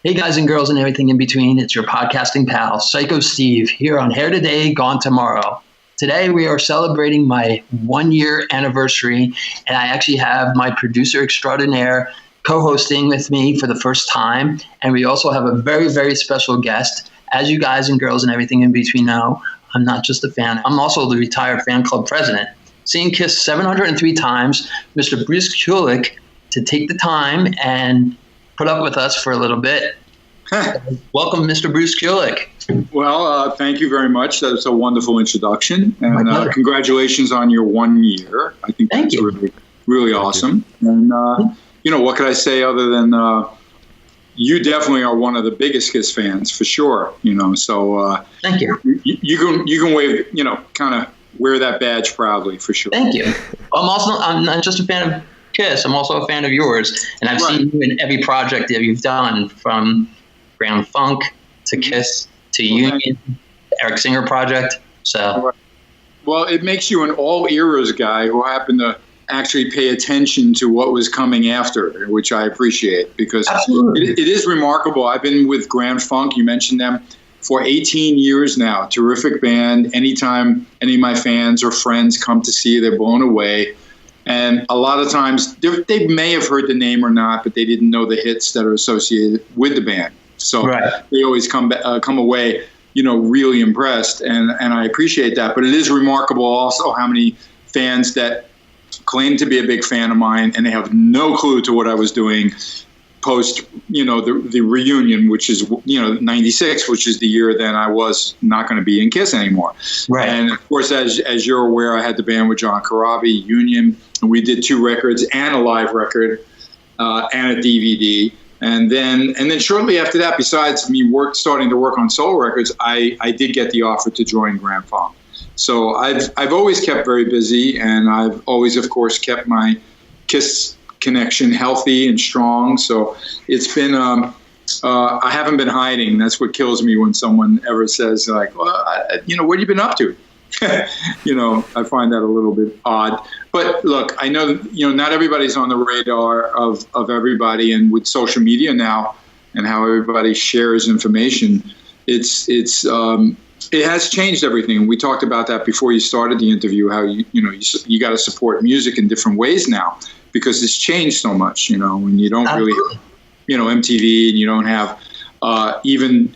Hey guys and girls and everything in between, it's your podcasting pal, Psycho Steve, here on Hair Today, Gone Tomorrow. Today we are celebrating my 1-year anniversary, and I actually have my producer extraordinaire co-hosting with me for the first time, and we also have a very, very special guest. As you guys and girls and everything in between know, I'm not just a fan, I'm also the retired fan club president. Seeing Kiss 703 times, Mr. Bruce Kulick, to take the time and put up with us for a little bit. Welcome, Mr. Bruce Kulick. Well, thank you very much. That's a wonderful introduction. And congratulations on your 1 year. I think that's really, really awesome. And, what could I say other than you definitely are one of the biggest Kiss fans for sure. So thank you. You can wave, kind of wear that badge proudly for sure. Thank you. I'm not just a fan of Kiss. I'm also a fan of yours, and I've seen you in every project that you've done, from Grand Funk to Kiss to Union, Eric Singer project. So, well, it makes you an all eras guy who happened to actually pay attention to what was coming after, which I appreciate, because it is remarkable. I've been with Grand Funk, you mentioned them, for 18 years now. Terrific band. Anytime any of my fans or friends come to see, they're blown away. And a lot of times they may have heard the name or not, but they didn't know the hits that are associated with the band. So they always come away, really impressed. And I appreciate that. But it is remarkable also how many fans that claim to be a big fan of mine and they have no clue to what I was doing post, the reunion, which is, 96, which is the year then I was not going to be in Kiss anymore. Right. And of course, as you're aware, I had the band with John Corabi, Union, and we did 2 records and a live record and a DVD. And then shortly after that, besides me starting to work on solo records, I did get the offer to join Grand Funk. So I've always kept very busy, and I've always, of course, kept my Kiss connection healthy and strong. So it's been I haven't been hiding. That's what kills me when someone ever says, like, well, what have you been up to? I find that a little bit odd. But look, I know not everybody's on the radar of everybody, and with social media now and how everybody shares information, it has changed everything. We talked about that before you started the interview, how you got to support music in different ways now, because it's changed so much, when you don't really have, MTV, and you don't have even,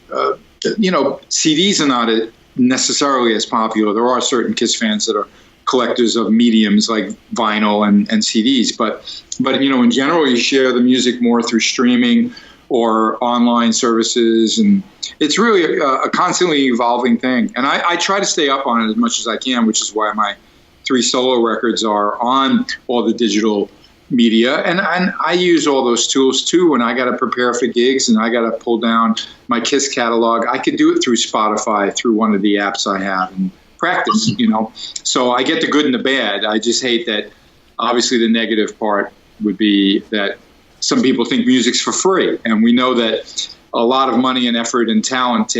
CDs are not necessarily as popular. There are certain Kiss fans that are collectors of mediums like vinyl and CDs, but in general, you share the music more through streaming or online services, and it's really a constantly evolving thing. And I try to stay up on it as much as I can, which is why my 3 solo records are on all the digital media, and I use all those tools too when I got to prepare for gigs and I got to pull down my Kiss catalog. I could do it through Spotify, through one of the apps I have, and practice, So I get the good and the bad. I just hate that, obviously, the negative part would be that some people think music's for free, and we know that a lot of money and effort and talent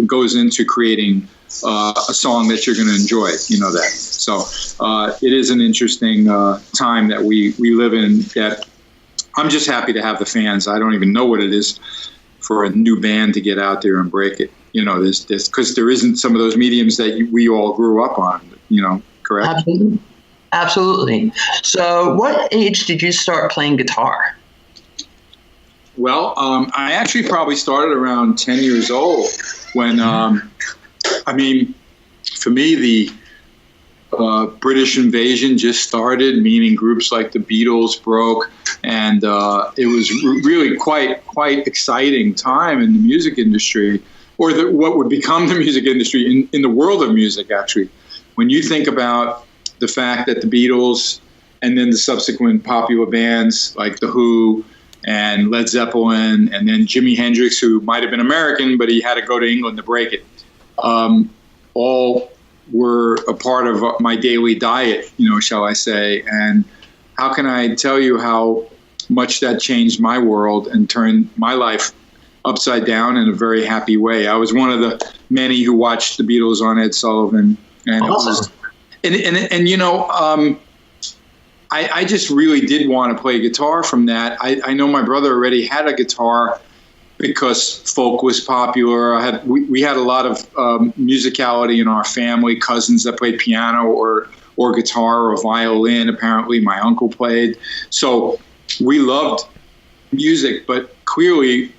goes into creating a song that you're going to enjoy, that. So it is an interesting time that we live in, that I'm just happy to have the fans. I don't even know what it is for a new band to get out there and break it. Because there isn't some of those mediums that we all grew up on, correct? Absolutely. So what age did you start playing guitar? Well, I actually probably started around 10 years old when, for me, the British invasion just started, meaning groups like the Beatles broke, and it was really quite exciting time in the music industry, or what would become the music industry in the world of music, actually. When you think about the fact that the Beatles and then the subsequent popular bands like The Who and Led Zeppelin, and then Jimi Hendrix, who might have been American, but he had to go to England to break it, all were a part of my daily diet, shall I say. And how can I tell you how much that changed my world and turned my life upside down in a very happy way. I was one of the many who watched the Beatles on Ed Sullivan. And awesome. I just really did want to play guitar from that. I know my brother already had a guitar because folk was popular. We had a lot of musicality in our family, cousins that played piano or guitar or violin. Apparently my uncle played. So we loved music, but clearly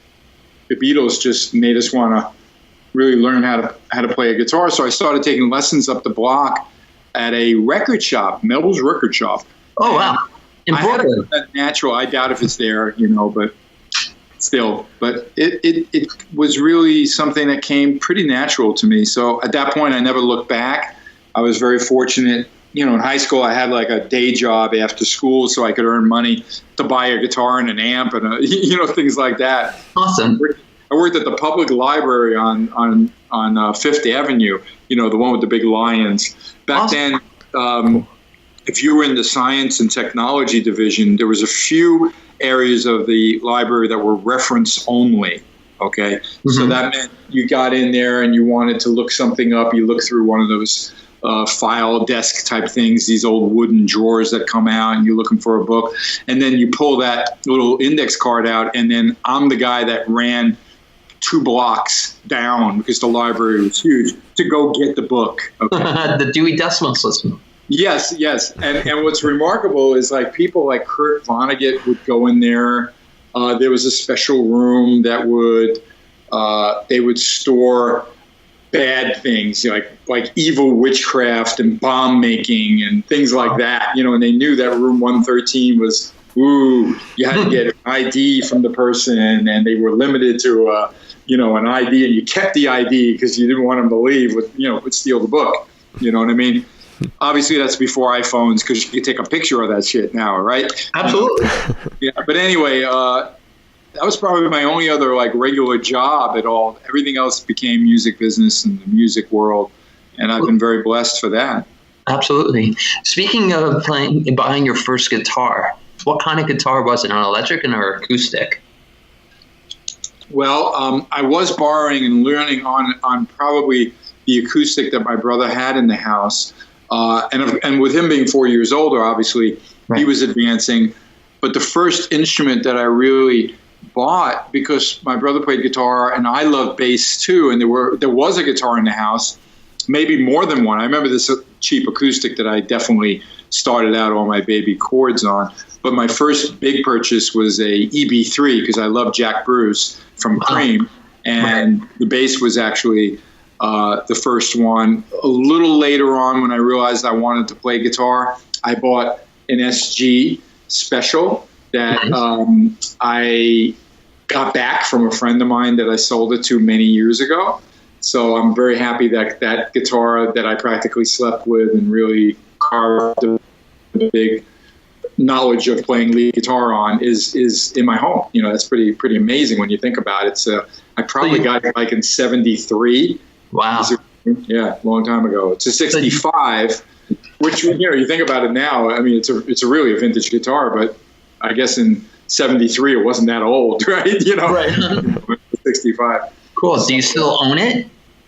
the Beatles just made us want to really learn how to play a guitar. So I started taking lessons up the block at a record shop, Melville's Record Shop. Oh, wow. Important. I had a natural. I doubt if it's there, but still. But it was really something that came pretty natural to me. So at that point, I never looked back. I was very fortunate. In high school, I had like a day job after school so I could earn money to buy a guitar and an amp and, things like that. Awesome. I worked at the public library on Fifth Avenue, the one with the big lions. Back awesome. Then, if you were in the science and technology division, there was a few areas of the library that were reference only. Okay. Mm-hmm. So that meant you got in there and you wanted to look something up. You look through one of those file desk type things, these old wooden drawers that come out, and you're looking for a book. And then you pull that little index card out, and then I'm the guy that ran 2 blocks down, because the library was huge, to go get the book. Okay. The Dewey Decimal System. Yes. And what's remarkable is like people like Kurt Vonnegut would go in there. There was a special room that they would store bad things like evil witchcraft and bomb making and things like that, and they knew that room 113 was, you had to get an ID from the person, and they were limited to an ID, and you kept the ID because you didn't want them to leave would steal the book. You know what I mean? Obviously that's before iPhones, because you can take a picture of that shit now, right? Absolutely. Yeah, but anyway, that was probably my only other regular job at all. Everything else became music business and the music world, and I've been very blessed for that. Absolutely. Speaking of buying your first guitar, what kind of guitar was it? An electric or acoustic? Well, I was borrowing and learning on probably the acoustic that my brother had in the house, and with him being 4 years older, obviously right. He was advancing. But the first instrument that I really bought, because my brother played guitar and I loved bass too, and there was a guitar in the house, maybe more than one. I remember this cheap acoustic that I definitely started out all my baby chords on. But my first big purchase was a EB3, because I love Jack Bruce from Cream, and the bass was actually the first one. A little later on, when I realized I wanted to play guitar, I bought an SG Special that I got back from a friend of mine that I sold it to many years ago. So I'm very happy that that guitar that I practically slept with and really carved a big knowledge of playing lead guitar on is in my home. That's pretty amazing when you think about it. So I probably got it in 73. Wow. Yeah, long time ago. It's a 65, which, you think about it now, I mean, it's really a vintage guitar, but I guess in 73 it wasn't that old, right? Right. 65. Cool. Do you still own it?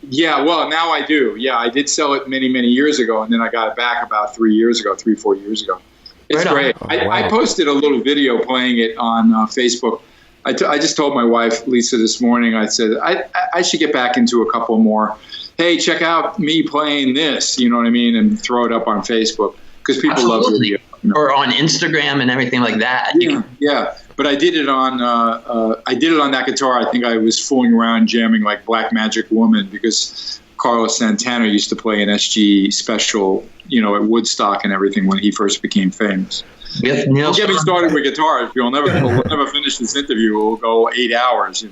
Yeah, well, now I do. Yeah, I did sell it many, many years ago, and then I got it back about 3 years ago, 4 years ago. It's great. Oh, wow. I posted a little video playing it on Facebook. I just told my wife, Lisa, this morning, I said, I should get back into a couple more. Hey, check out me playing this, you know what I mean? And throw it up on Facebook, because people love video. Or on Instagram and everything like that. Yeah. But I did it on that guitar. I think I was fooling around jamming like Black Magic Woman, because Carlos Santana used to play an SG Special, at Woodstock and everything when he first became famous. Don't get me started with guitars. We'll never finish this interview. We'll go 8 hours.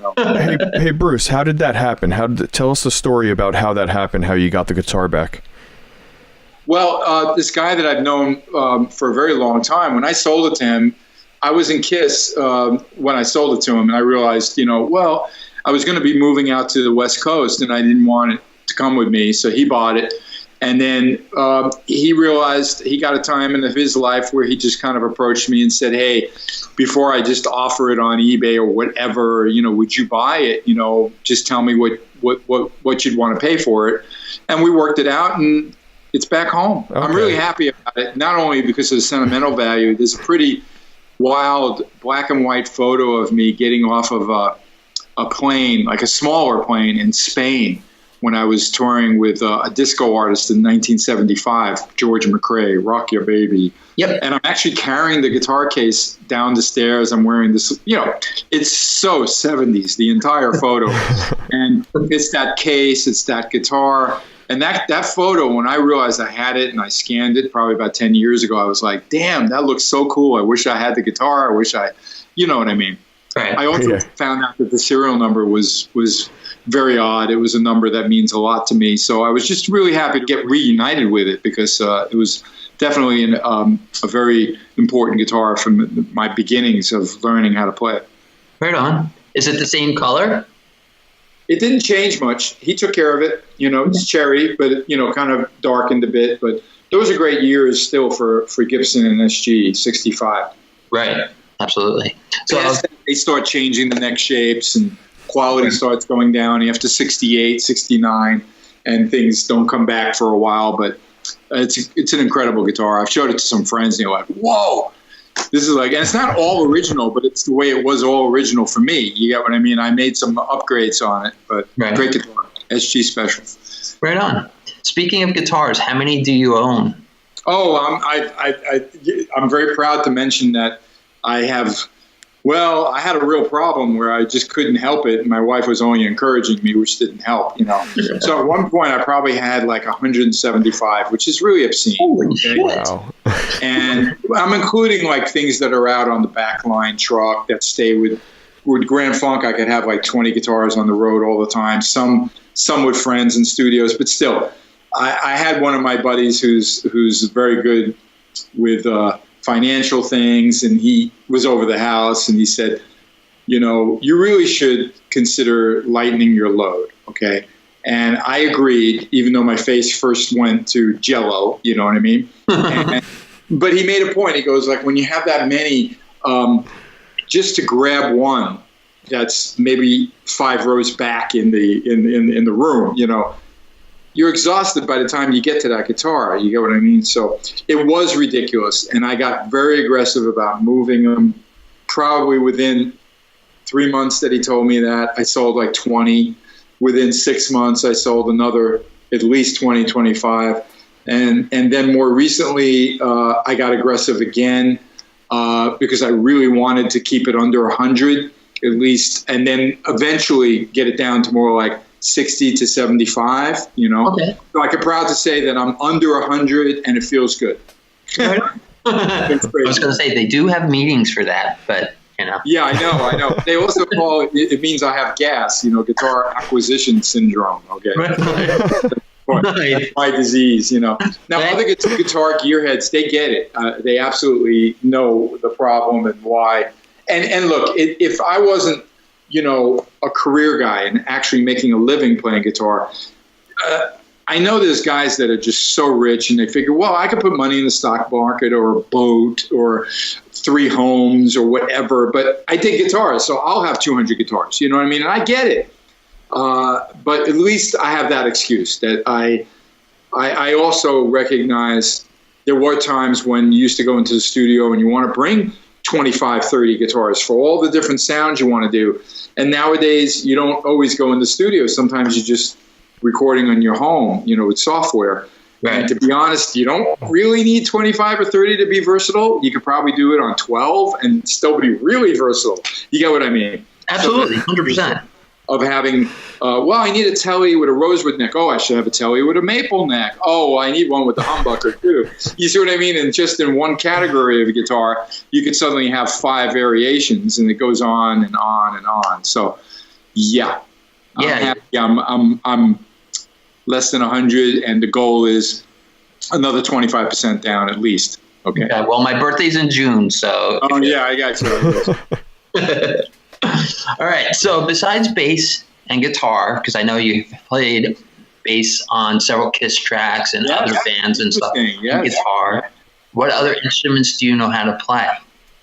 Hey, Bruce, how did that happen? Tell us the story about how that happened. How you got the guitar back? Well, this guy that I've known for a very long time, when I sold it to him, I was in KISS when I sold it to him, and I realized, I was going to be moving out to the West Coast, and I didn't want it to come with me, so he bought it. And then he realized he got a time in his life where he just kind of approached me and said, hey, before I just offer it on eBay or whatever, would you buy it? Just tell me what you'd want to pay for it. And we worked it out, and it's back home. Okay. I'm really happy about it, not only because of the sentimental value. There's a pretty wild black and white photo of me getting off of a plane, like a smaller plane in Spain when I was touring with a disco artist in 1975, George McRae, Rock Your Baby. Yep. And I'm actually carrying the guitar case down the stairs. I'm wearing this, it's so 70s, the entire photo. And it's that case, it's that guitar. And that photo, when I realized I had it and I scanned it probably about 10 years ago, I was like, damn, that looks so cool. I wish I had the guitar. You know what I mean? Right. I also found out that the serial number was very odd. It was a number that means a lot to me. So I was just really happy to get reunited with it because it was definitely a very important guitar from my beginnings of learning how to play it. Right on. Is it the same color? It didn't change much. He took care of it. It's cherry, but kind of darkened a bit. But those are great years still for Gibson and SG 65. Right. Absolutely. So they start changing the neck shapes and quality starts going down after 68, 69, and things don't come back for a while. But it's an incredible guitar. I've showed it to some friends, and they're like, "Whoa, this is like." And it's not all original, but it's the way it was all original for me. You get what I mean? I made some upgrades on it, but great guitar, SG Special. Right on. Speaking of guitars, how many do you own? Oh, I'm very proud to mention that I have. Well, I had a real problem where I just couldn't help it. My wife was only encouraging me, which didn't help, So at one point, I probably had like 175, which is really obscene. Holy shit. Wow. And I'm including like things that are out on the backline truck that stay with Grand Funk. I could have like 20 guitars on the road all the time. Some with friends in studios, but still, I had one of my buddies who's very good with financial things, and he was over the house and he said, you really should consider lightening your load. Okay. And I agreed, even though my face first went to jello, you know what I mean? But he made a point. He goes like, when you have that many, just to grab one that's maybe 5 rows back in the room, you're exhausted by the time you get to that guitar. You get what I mean? So it was ridiculous. And I got very aggressive about moving them. Probably within 3 months that he told me that, I sold like 20. Within 6 months, I sold another at least 20, 25. And then more recently, I got aggressive again because I really wanted to keep it under 100 at least, and then eventually get it down to more like 60 to 75, Okay. So I can proud to say that I'm under 100 and it feels good. I was going to say, they do have meetings for that, but, Yeah, I know. They also call it means I have gas, guitar acquisition syndrome, okay? My disease, Now, other guitar gearheads, they get it. They absolutely know the problem and why. And look, if I wasn't, a career guy and actually making a living playing guitar, I know there's guys that are just so rich and they figure, well, I could put money in the stock market or a boat or 3 homes or whatever, but I dig guitars, so I'll have 200 guitars, you know what I mean? And I get it. But at least I have that excuse that I also recognize there were times when you used to go into the studio and you want to bring 25, 30 guitars for all the different sounds you want to do. And nowadays, you don't always go in the studio. Sometimes you're just recording on your home, with software. Right. And to be honest, you don't really need 25 or 30 to be versatile. You could probably do it on 12 and still be really versatile. You get what I mean? Absolutely, 100%. Of having, I need a telly with a rosewood neck. Oh, I should have a telly with a maple neck. Oh, I need one with the humbucker too. You see what I mean? And just in one category of a guitar, you could suddenly have 5 variations, and it goes on and on and on. So, yeah. I'm less than 100, and the goal is another 25% down at least. Okay. Yeah, well, my birthday's in June, so. Oh yeah, I got you. All right. So besides bass and guitar, because I know you've played bass on several Kiss tracks and other bands and stuff, and guitar, what other instruments do you know how to play?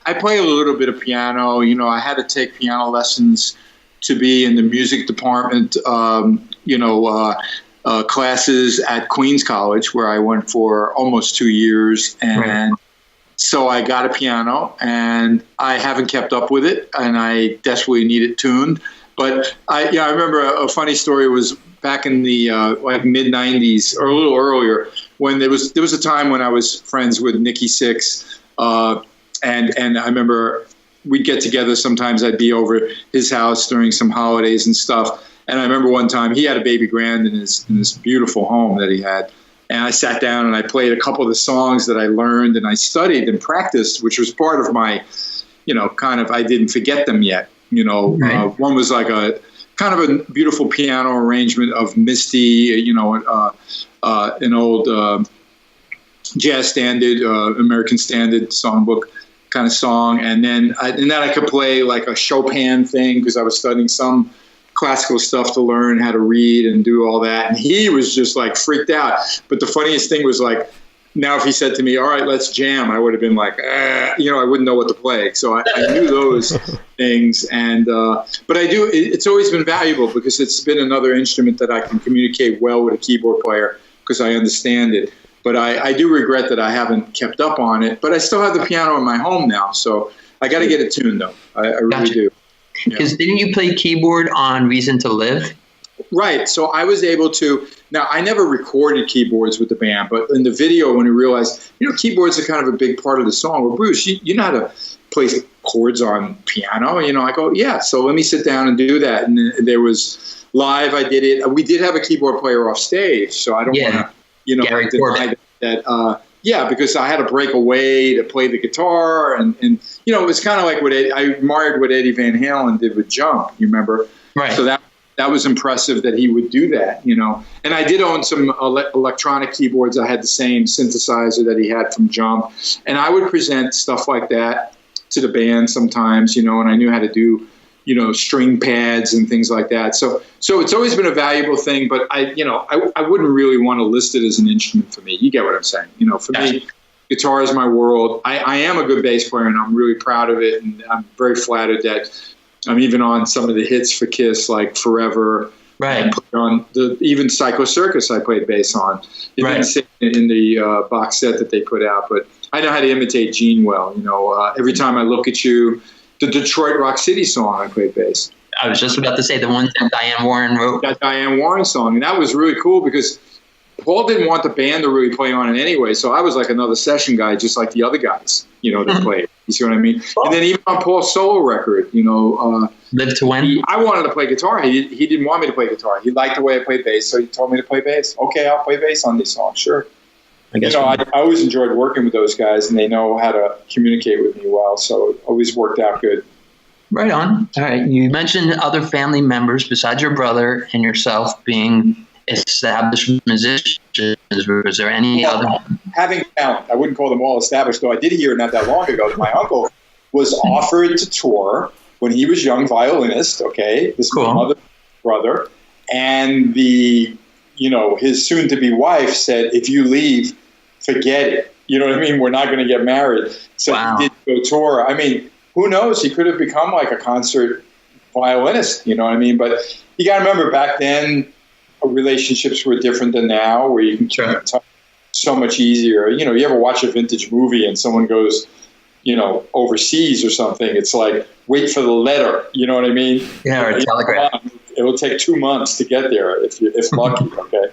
I play a little bit of piano. I had to take piano lessons to be in the music department, classes at Queens College, where I went for almost 2 years. And so I got a piano, and I haven't kept up with it, and I desperately need it tuned. But I remember a funny story was back in the like mid '90s or a little earlier, when there was a time when I was friends with Nikki Sixx, and I remember we'd get together. Sometimes I'd be over his house during some holidays and stuff. And I remember one time he had a baby grand in this beautiful home that he had. And I sat down and I played a couple of the songs that I learned and I studied and practiced, which was part of my, kind of, I didn't forget them yet. Right. One was like a kind of a beautiful piano arrangement of Misty, an old jazz standard, American standard songbook kind of song. And then I could play like a Chopin thing because I was studying some classical stuff to learn how to read and do all that. And he was just like freaked out. But the funniest thing was like, now if he said to me, all right, let's jam, I would have been like, I wouldn't know what to play. So I knew those things. And, but it's always been valuable because it's been another instrument that I can communicate well with a keyboard player because I understand it. But I do regret that I haven't kept up on it. But I still have the piano in my home now. So I got to get it tuned though. I really do. Because didn't you play keyboard on Reason to Live? Right. So I was able to. Now, I never recorded keyboards with the band, but in the video, when I realized, keyboards are kind of a big part of the song. Well, Bruce, you know how to play chords on piano? I go, yeah. So let me sit down and do that. And there was live. I did it. We did have a keyboard player off stage, so I don't want to, deny that. Yeah, because I had to break away to play the guitar, and it was kind of like I admired what Eddie Van Halen did with Jump. You remember? Right. So that was impressive that he would do that. And I did own some electronic keyboards. I had the same synthesizer that he had from Jump, and I would present stuff like that to the band sometimes. And I knew how to do string pads and things like that. So it's always been a valuable thing, but I wouldn't really want to list it as an instrument for me. You get what I'm saying? For me, guitar is my world. I am a good bass player and I'm really proud of it. And I'm very flattered that I'm even on some of the hits for Kiss, like Forever. Right. On even Psycho Circus, I played bass on. It didn't sit in the box set that they put out, but I know how to imitate Gene well. Every time I look at you, the Detroit Rock City song, I played bass. I was just about to say the one that Diane Warren wrote. That Diane Warren song. And that was really cool because Paul didn't want the band to really play on it anyway. So I was like another session guy, just like the other guys, that played. You see what I mean? And then even on Paul's solo record, Live to Win. I wanted to play guitar. He didn't want me to play guitar. He liked the way I played bass. So he told me to play bass. Okay, I'll play bass on these songs. Sure. I guess I always enjoyed working with those guys, and they know how to communicate with me well, so it always worked out good. Right on. All right. You mentioned other family members besides your brother and yourself being established musicians. Was there any other? Having talent. I wouldn't call them all established, though I did hear not that long ago that my uncle was offered to tour when he was young violinist, okay? This is my mother's brother. And his soon-to-be wife said, if you leave, forget it. You know what I mean? We're not going to get married. So he did go tour. I mean, who knows? He could have become like a concert violinist. You know what I mean? But you got to remember, back then, relationships were different than now, where you can talk so much easier. You ever watch a vintage movie and someone goes, overseas or something? It's like, wait for the letter. You know what I mean? Yeah, or a telegram. It will take 2 months to get there if lucky. Okay.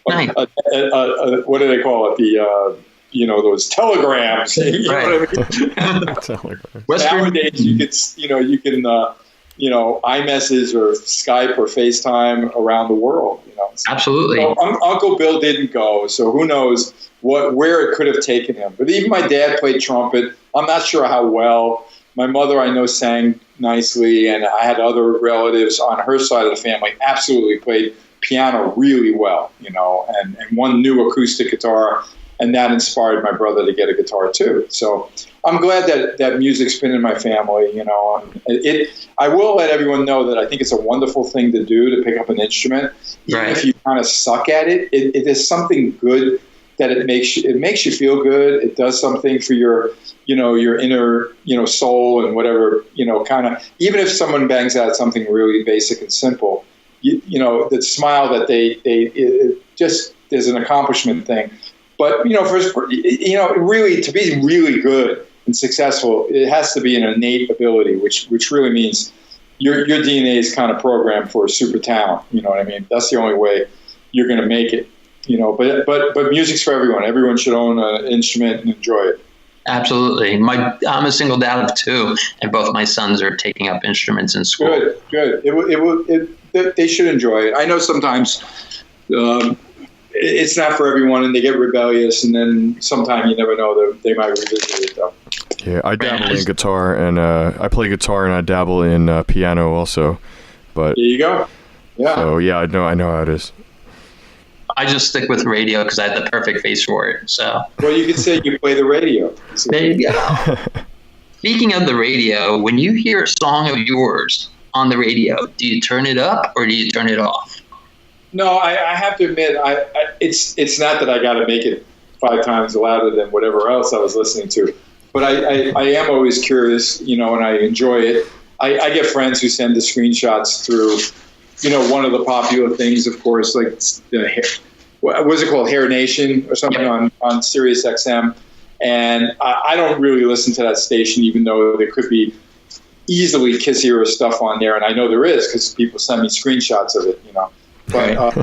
Nice. What do they call it? Those telegrams. You know what I mean? Telegrams. Nowadays, you can iMessage or Skype or FaceTime around the world. Absolutely. So Uncle Bill didn't go, so who knows where it could have taken him. But even my dad played trumpet. I'm not sure how well. My mother, I know, sang nicely, and I had other relatives on her side of the family absolutely played piano really well, and one new acoustic guitar, and that inspired my brother to get a guitar too. So I'm glad that music's been in my family, I will let everyone know that I think it's a wonderful thing to do, to pick up an instrument. Even if you kind of suck at it, it is something good that it makes you feel good. It does something for your inner, soul and whatever, kind of, even if someone bangs out something really basic and simple, the smile that it just is an accomplishment thing. But, really, to be really good and successful, it has to be an innate ability, which really means, your DNA is kind of programmed for super talent. You know what I mean? That's the only way you're going to make it. You know, but music's for everyone. Everyone should own an instrument and enjoy it. Absolutely. I'm a single dad of 2, and both my sons are taking up instruments in school. Good. They should enjoy it. I know sometimes it's not for everyone, and they get rebellious, and then sometime you never know that they might revisit it, though. Yeah, I dabble in guitar, and I play guitar, and I dabble in piano also. But there you go. Yeah. So yeah, I know how it is. I just stick with radio because I have the perfect face for it. So. Well, you could say you play the radio. There you go. Speaking of the radio, when you hear a song of yours on the radio, do you turn it up or do you turn it off? No, I have to admit, it's not that I got to make it 5 times louder than whatever else I was listening to, but I am always curious, you know, and I enjoy it. I get friends who send the screenshots through. You know, one of the popular things, of course, like what was it called, Hair Nation or something on Sirius XM. And I don't really listen to that station, even though there could be easily Kiss era stuff on there. And I know there is because people send me screenshots of it, you know. But,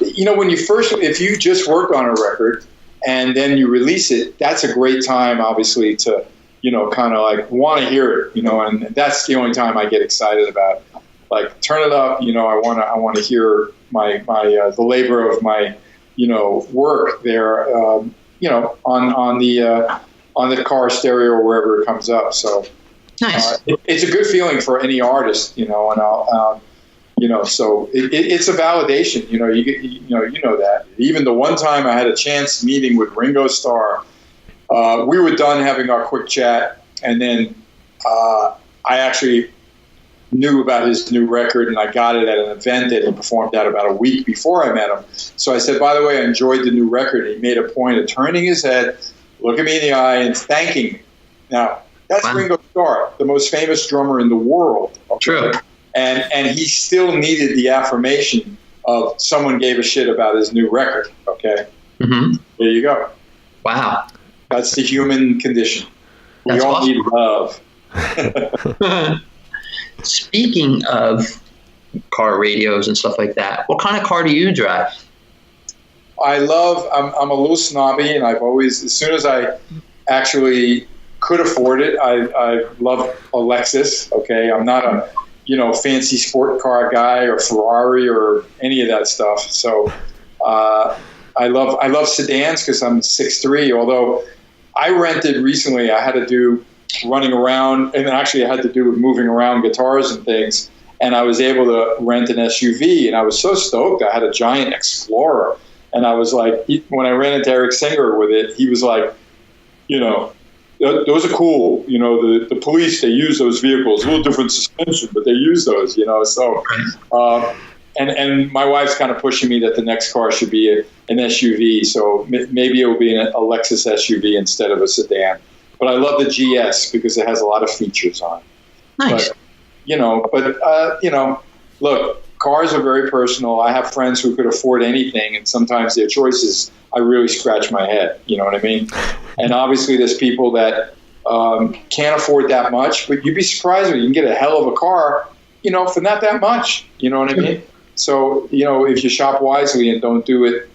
you know, if you just work on a record and then you release it, that's a great time, obviously, to, you know, kind of like want to hear it, you know, and that's the only time I get excited about it. Like, turn it up, you know, I want to hear the labor of my, you know, work there, you know, on the car stereo or wherever it comes up. So nice. It's a good feeling for any artist, you know, and I'll, you know, so it's a validation, you know, you know that. Even the one time I had a chance meeting with Ringo Starr, we were done having our quick chat, and then I actually knew about his new record, and I got it at an event that he performed at about a week before I met him. So I said, by the way, I enjoyed the new record. He made a point of turning his head, looking me in the eye, and thanking me. Now, that's Ringo Starr, the most famous drummer in the world. Okay? True. And he still needed the affirmation of someone gave a shit about his new record, okay? Mm-hmm. There you go. Wow. That's the human condition. We all need love. Speaking of car radios and stuff like that, what kind of car do you drive? I'm a little snobby, and I've always, as soon as I actually could afford it, I love a Lexus, okay? I'm not a, you know, fancy sport car guy or Ferrari or any of that stuff. So I love sedans because I'm 6'3", although I rented recently, I had to do running around, and actually I had to do with moving around guitars and things, and I was able to rent an SUV, and I was so stoked. I had a giant Explorer, and I was like, when I ran into Eric Singer with it, he was like, you know, those are cool. You know, the police, they use those vehicles, a little different suspension, but they use those, you know. So, and my wife's kind of pushing me that the next car should be an SUV. So maybe it will be a Lexus SUV instead of a sedan. But I love the GS because it has a lot of features on it. Nice. But, you know, look, cars are very personal. I have friends who could afford anything, and sometimes their choices, I really scratch my head. You know what I mean? And obviously there's people that can't afford that much, but you'd be surprised when you can get a hell of a car, you know, for not that much. You know what I mean? So, you know, if you shop wisely and don't do it,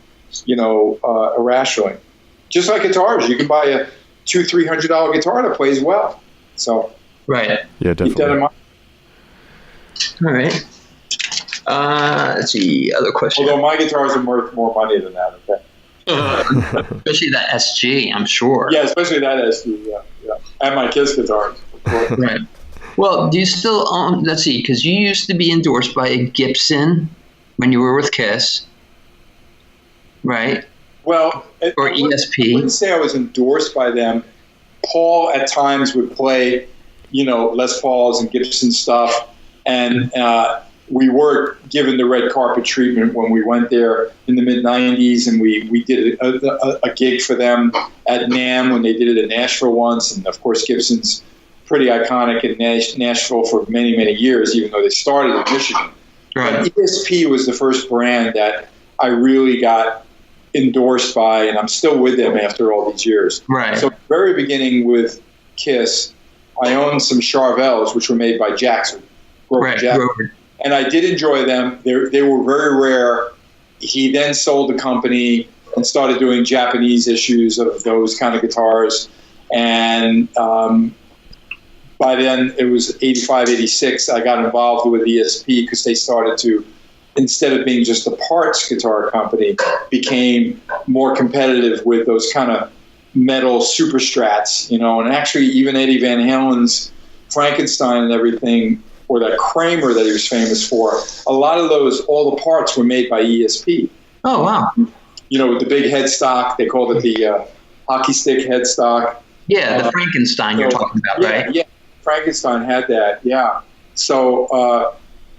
you know, irrationally. Just like guitars, you can buy a $200-300 guitar that plays well. So, right. Yeah, definitely. Keep that in mind. All right. Let's see. Other question. Although my guitars are worth more money than that. Okay. Especially that SG, I'm sure. Yeah, especially that SG. Yeah. And my Kiss guitars, of course. Right. Well, do you still own? Let's see, because you used to be endorsed by Gibson when you were with Kiss, right? Well, or ESP. I wouldn't say I was endorsed by them. Paul at times would play, you know, Les Pauls and Gibson stuff, and we were given the red carpet treatment when we went there in the mid-'90s, and we did a gig for them at NAMM when they did it in Nashville once, and of course Gibson's pretty iconic in Nashville for many, many years, even though they started in Michigan. Right. But ESP was the first brand that I really got endorsed by, and I'm still with them after all these years. Right. So very beginning with Kiss, I owned some Charvels, which were made by Jackson. Right, Japanese. And I did enjoy them. They were very rare. He then sold the company and started doing Japanese issues of those kind of guitars. And by then, it was 85, 86, I got involved with ESP because they started to, instead of being just a parts guitar company, became more competitive with those kind of metal super strats, you know. And actually, even Eddie Van Halen's Frankenstein and everything, or that Kramer that he was famous for, a lot of those, all the parts were made by ESP. Oh, wow. You know, with the big headstock, they called it the hockey stick headstock. Yeah, the Frankenstein you're talking about, right? Yeah, Frankenstein had that, yeah. So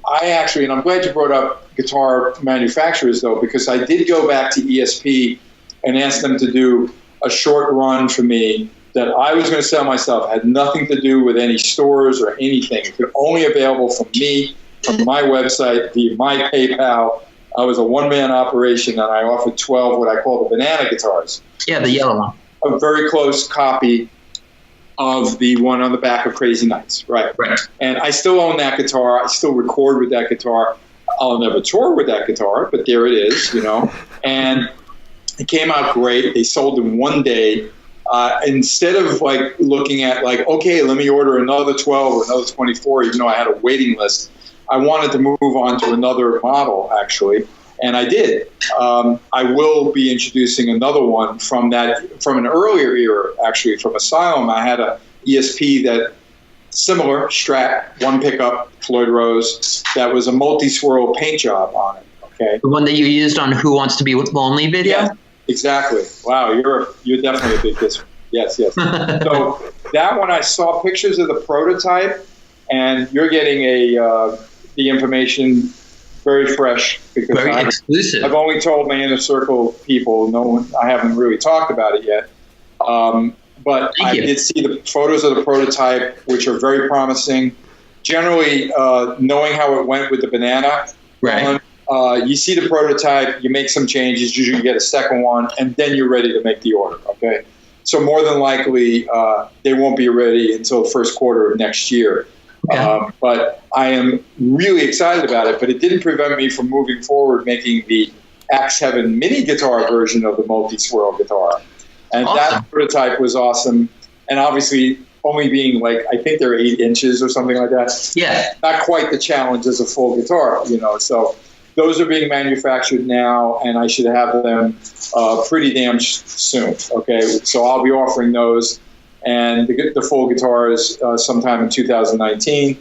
I actually, and I'm glad you brought up guitar manufacturers, though, because I did go back to ESP and ask them to do a short run for me that I was going to sell myself. It had nothing to do with any stores or anything. It could only available from me, from my website, via my PayPal. I was a one-man operation, and I offered 12 what I call the banana guitars. Yeah, the yellow one. A very close copy of the one on the back of Crazy Nights, right? And I still own that guitar. I still record with that guitar. I'll never tour with that guitar, but there it is, you know. And it came out great. They sold in one day. Instead of like looking at like, okay, let me order another 12 or another 24, even though I had a waiting list, I wanted to move on to another model, actually. And I did. I will be introducing another one from an earlier era, actually, from Asylum. I had a ESP that similar Strat, one pickup, Floyd Rose, that was a multi-swirl paint job on it. Okay, the one that you used on Who Wants to Be Lonely video. Yeah, exactly. Wow, you're definitely a big disc. Yes. So that one, I saw pictures of the prototype, and you're getting the information very fresh because very exclusive. I've only told my inner circle people. No one, I haven't really talked about it yet. But I did see the photos of the prototype, which are very promising. Generally, knowing how it went with the banana, right? You see the prototype, you make some changes. Usually, you get a second one, and then you're ready to make the order. Okay, so more than likely, they won't be ready until the first quarter of next year. Okay. But I am really excited about it. But it didn't prevent me from moving forward, making the Axe Heaven mini guitar version of the multi-swirl guitar. And that prototype was awesome. And obviously, only being like, I think they're 8 inches or something like that. Yeah. Not quite the challenge as a full guitar, you know. So those are being manufactured now, and I should have them pretty damn soon. Okay. So I'll be offering those. And the full guitars sometime in 2019.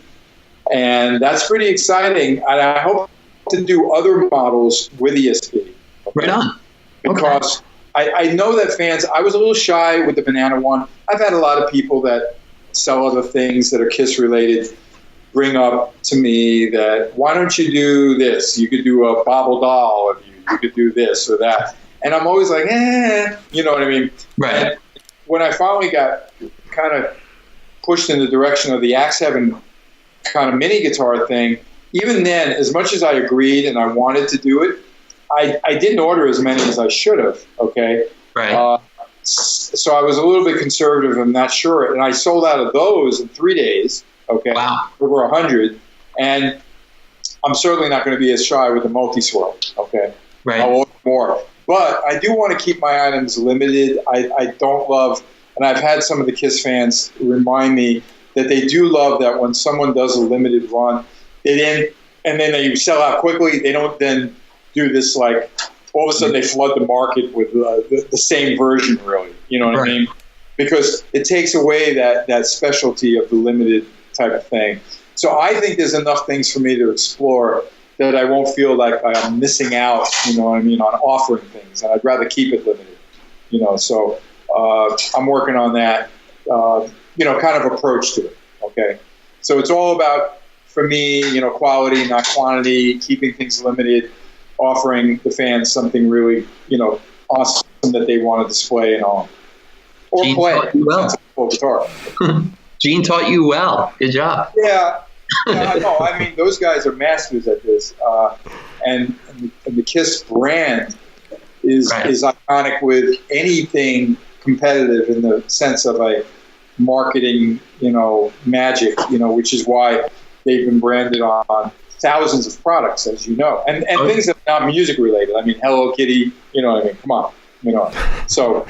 And that's pretty exciting. And I hope to do other models with ESP. Okay? Right on. Because I know that fans, I was a little shy with the banana one. I've had a lot of people that sell other things that are KISS related bring up to me that, why don't you do this? You could do a Bobble Doll of you. You could do this or that. And I'm always like, you know what I mean? Right. And when I finally got kind of pushed in the direction of the Axe Heaven kind of mini guitar thing, even then, as much as I agreed and I wanted to do it, I didn't order as many as I should have, okay? Right. So I was a little bit conservative and not sure. And I sold out of those in 3 days, okay? Wow. Over 100. And I'm certainly not going to be as shy with the multi-swirl, okay? Right. I'll order more. But I do want to keep my items limited. I don't love, and I've had some of the KISS fans remind me that they do love that when someone does a limited run, and then they sell out quickly, they don't then do this like, all of a sudden they flood the market with the same version, really. You know what I mean? Because it takes away that specialty of the limited type of thing. So I think there's enough things for me to explore that I won't feel like I'm missing out, you know what I mean, on offering things. And I'd rather keep it limited, you know. So I'm working on that, you know, kind of approach to it, okay? So it's all about, for me, you know, quality, not quantity, keeping things limited, offering the fans something really, you know, awesome that they want to display and own. Or Gene play. Taught you well. That's a full guitar. Gene taught you well. Good job. Yeah. No, I mean, those guys are masters at this. And the KISS brand is iconic with anything competitive in the sense of a marketing, you know, magic, you know, which is why they've been branded on thousands of products, as you know, and things that are not music related. I mean, Hello Kitty, you know what I mean? Come on, you know. So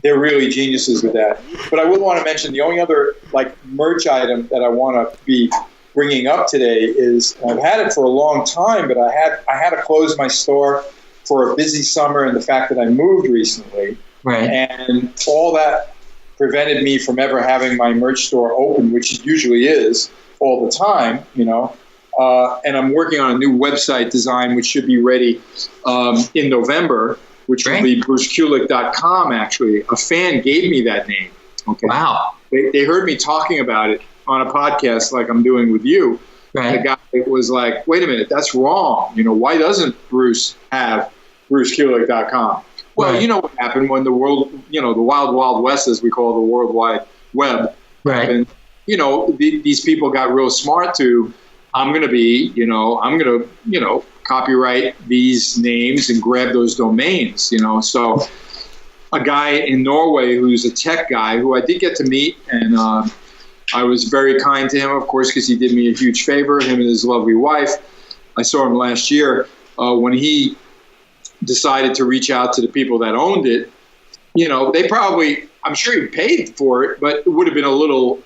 they're really geniuses with that. But I would want to mention the only other like merch item that I want to be bringing up today is, I've had it for a long time, but I had to close my store for a busy summer and the fact that I moved recently. Right. And all that prevented me from ever having my merch store open, which it usually is all the time, you know. And I'm working on a new website design, which should be ready in November, which will be brucekulick.com, actually. A fan gave me that name. Okay. Wow. They heard me talking about it on a podcast like I'm doing with you. Right. The guy was like, wait a minute, that's wrong. You know, why doesn't Bruce have brucekulick.com? Well, you know what happened when the world, you know, the wild, wild west, as we call the World Wide Web. Right. And, you know, these people got real smart to, I'm going to copyright these names and grab those domains, you know. So a guy in Norway who's a tech guy who I did get to meet, and I was very kind to him, of course, because he did me a huge favor, him and his lovely wife. I saw him last year when he decided to reach out to the people that owned it. You know, they probably, I'm sure he paid for it, but it would have been a little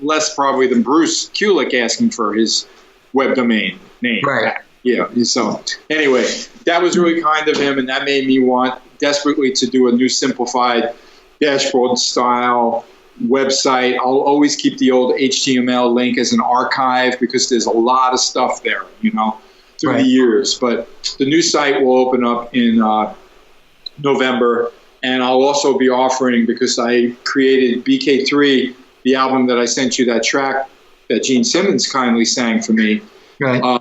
less probably than Bruce Kulick asking for his web domain name. Right. Yeah. So anyway, that was really kind of him, and that made me want desperately to do a new simplified dashboard style website. I'll always keep the old HTML link as an archive because there's a lot of stuff there, you know, through the years. But the new site will open up in November, and I'll also be offering, because I created BK3, the album that I sent you, that track that Gene Simmons kindly sang for me. Right.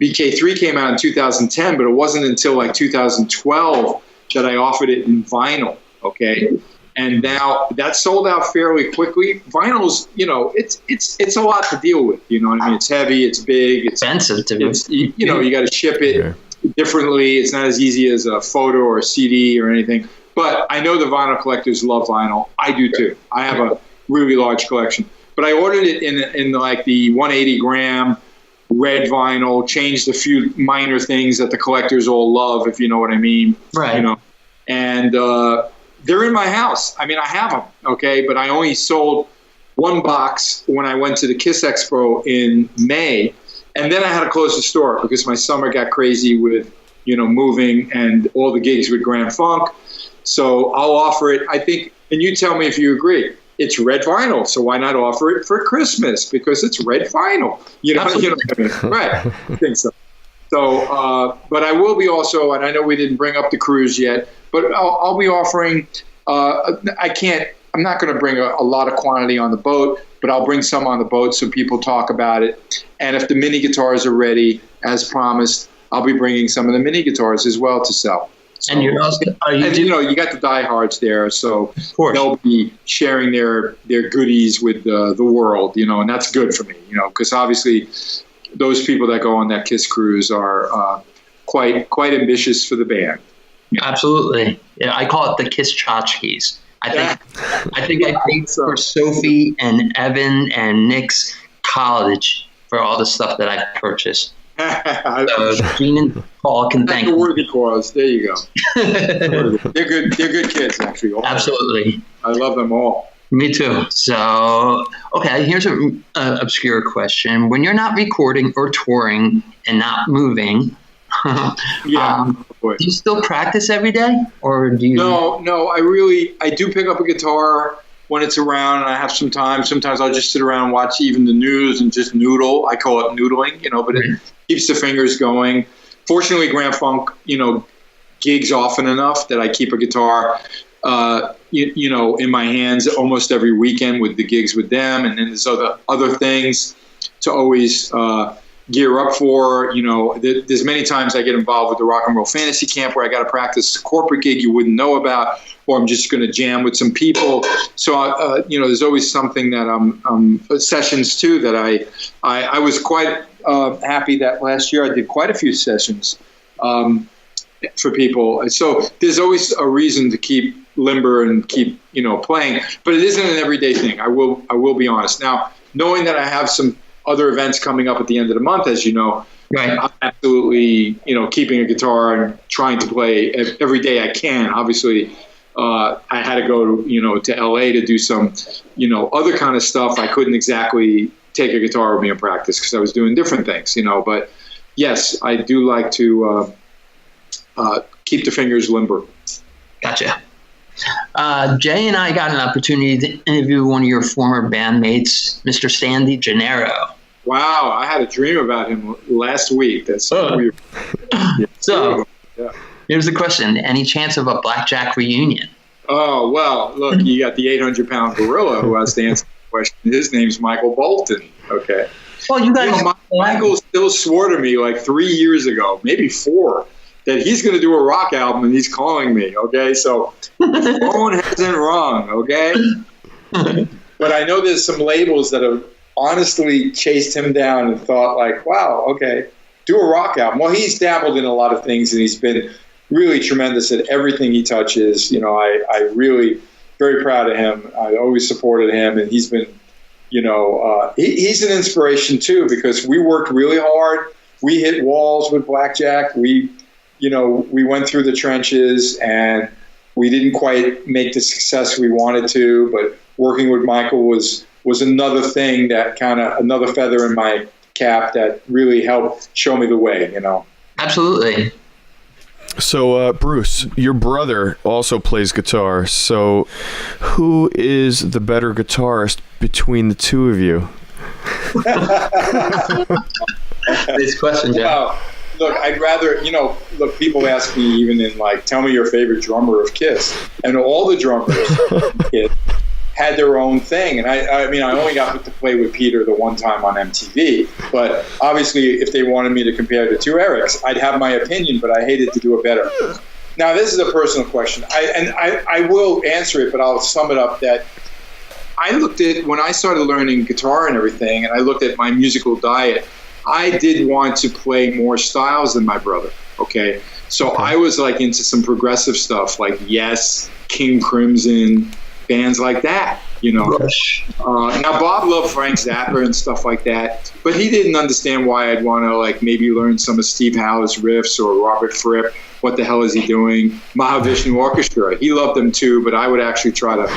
BK3 came out in 2010, but it wasn't until like 2012 that I offered it in vinyl. Okay. And now that's sold out fairly quickly. Vinyl's, you know, it's a lot to deal with. You know what I mean? It's heavy, it's big, it's expensive to you know, you got to ship it differently. It's not as easy as a photo or a CD or anything. But I know the vinyl collectors love vinyl. I do too. I have a really large collection. But I ordered it in like the 180 gram red vinyl, changed a few minor things that the collectors all love, if you know what I mean. Right. You know, and they're in my house. I mean, I have them, okay, but I only sold one box when I went to the Kiss Expo in May, and then I had to close the store because my summer got crazy with, you know, moving and all the gigs with Grand Funk. So I'll offer it, I think, and you tell me if you agree. It's red vinyl, so why not offer it for Christmas? Because it's red vinyl. You know what I mean? Right. I think so. So, but I will be also, and I know we didn't bring up the cruise yet, but I'll be offering, I'm not going to bring a lot of quantity on the boat, but I'll bring some on the boat so people talk about it. And if the mini guitars are ready, as promised, I'll be bringing some of the mini guitars as well to sell. So, and you're also, you know, you got the diehards there, so they'll be sharing their goodies with the world, you know, and that's good for me, you know, because obviously those people that go on that Kiss cruise are quite ambitious for the band. Yeah. Absolutely. Yeah, I call it the Kiss tchotchkes. I think I paid for Sophie and Evan and Nick's college for all the stuff that I purchased. So Gene and Paul can thank you. That's a worthy cause. There you go. They're good kids, actually. Absolutely. I love them all. Me too. So, okay, here's an obscure question. When you're not recording or touring and not moving, do you still practice every day? Or do you? No, I do pick up a guitar when it's around and I have some time. Sometimes I'll just sit around and watch even the news and just noodle. I call it noodling, you know, but it keeps the fingers going. Fortunately, Grand Funk, you know, gigs often enough that I keep a guitar, you know, in my hands almost every weekend with the gigs with them. And then there's other things to always gear up for. You know, there's many times I get involved with the Rock and Roll Fantasy Camp where I got to practice a corporate gig you wouldn't know about, or I'm just going to jam with some people. So, you know, there's always something that sessions too that I was quite happy that last year I did quite a few sessions for people. So there's always a reason to keep limber and keep, you know, playing, but it isn't an everyday thing. I will be honest. Now knowing that I have some other events coming up at the end of the month, as you know, Right. I'm absolutely, keeping a guitar and trying to play every day I can. Obviously, I had to go to LA to do some, other kind of stuff. I couldn't exactly take a guitar with me in practice because I was doing different things, but yes, I do like to keep the fingers limber. Gotcha. Jay and I got an opportunity to interview one of your former bandmates, Mr. Sandy Gennaro. Wow, I had a dream about him last week. That's so weird. So, here's the question. Any chance of a blackjack reunion? Oh, well, look, you got the 800-pound gorilla who has to answer the question. His name's Michael Bolton, okay? Well, you guys... Michael still swore to me like 3 years ago, maybe 4, that he's going to do a rock album, and he's calling me, okay? So the phone hasn't rung, okay? But I know there's some labels that have honestly chased him down and thought like, wow, okay, do a rock album. Well, he's dabbled in a lot of things, and he's been really tremendous at everything he touches. I really very proud of him. I always supported him, and he's been, he's an inspiration too, because we worked really hard. We hit walls with blackjack. We went through the trenches, and we didn't quite make the success we wanted to, but working with Michael was another thing that another feather in my cap that really helped show me the way, Absolutely. So, Bruce, your brother also plays guitar. So, who is the better guitarist between the two of you? This question, Jeff. Well, look, I'd rather, people ask me even in tell me your favorite drummer of Kiss. And all the drummers of Kiss had their own thing. And I only got to play with Peter the one time on MTV. But obviously, if they wanted me to compare the two Erics, I'd have my opinion, but I hated to do it better. Now, this is a personal question. I will answer it, but I'll sum it up that I looked at, when I started learning guitar and everything, and I looked at my musical diet, I did want to play more styles than my brother, okay? So I was into some progressive stuff like Yes, King Crimson, bands like that, Now, Bob loved Frank Zappa and stuff like that, but he didn't understand why I'd want to, maybe learn some of Steve Howe's riffs or Robert Fripp. What the hell is he doing? Mahavishnu Orchestra. He loved them too, but I would actually try to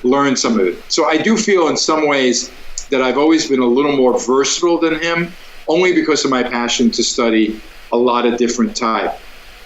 learn some of it. So I do feel in some ways that I've always been a little more versatile than him, only because of my passion to study a lot of different type.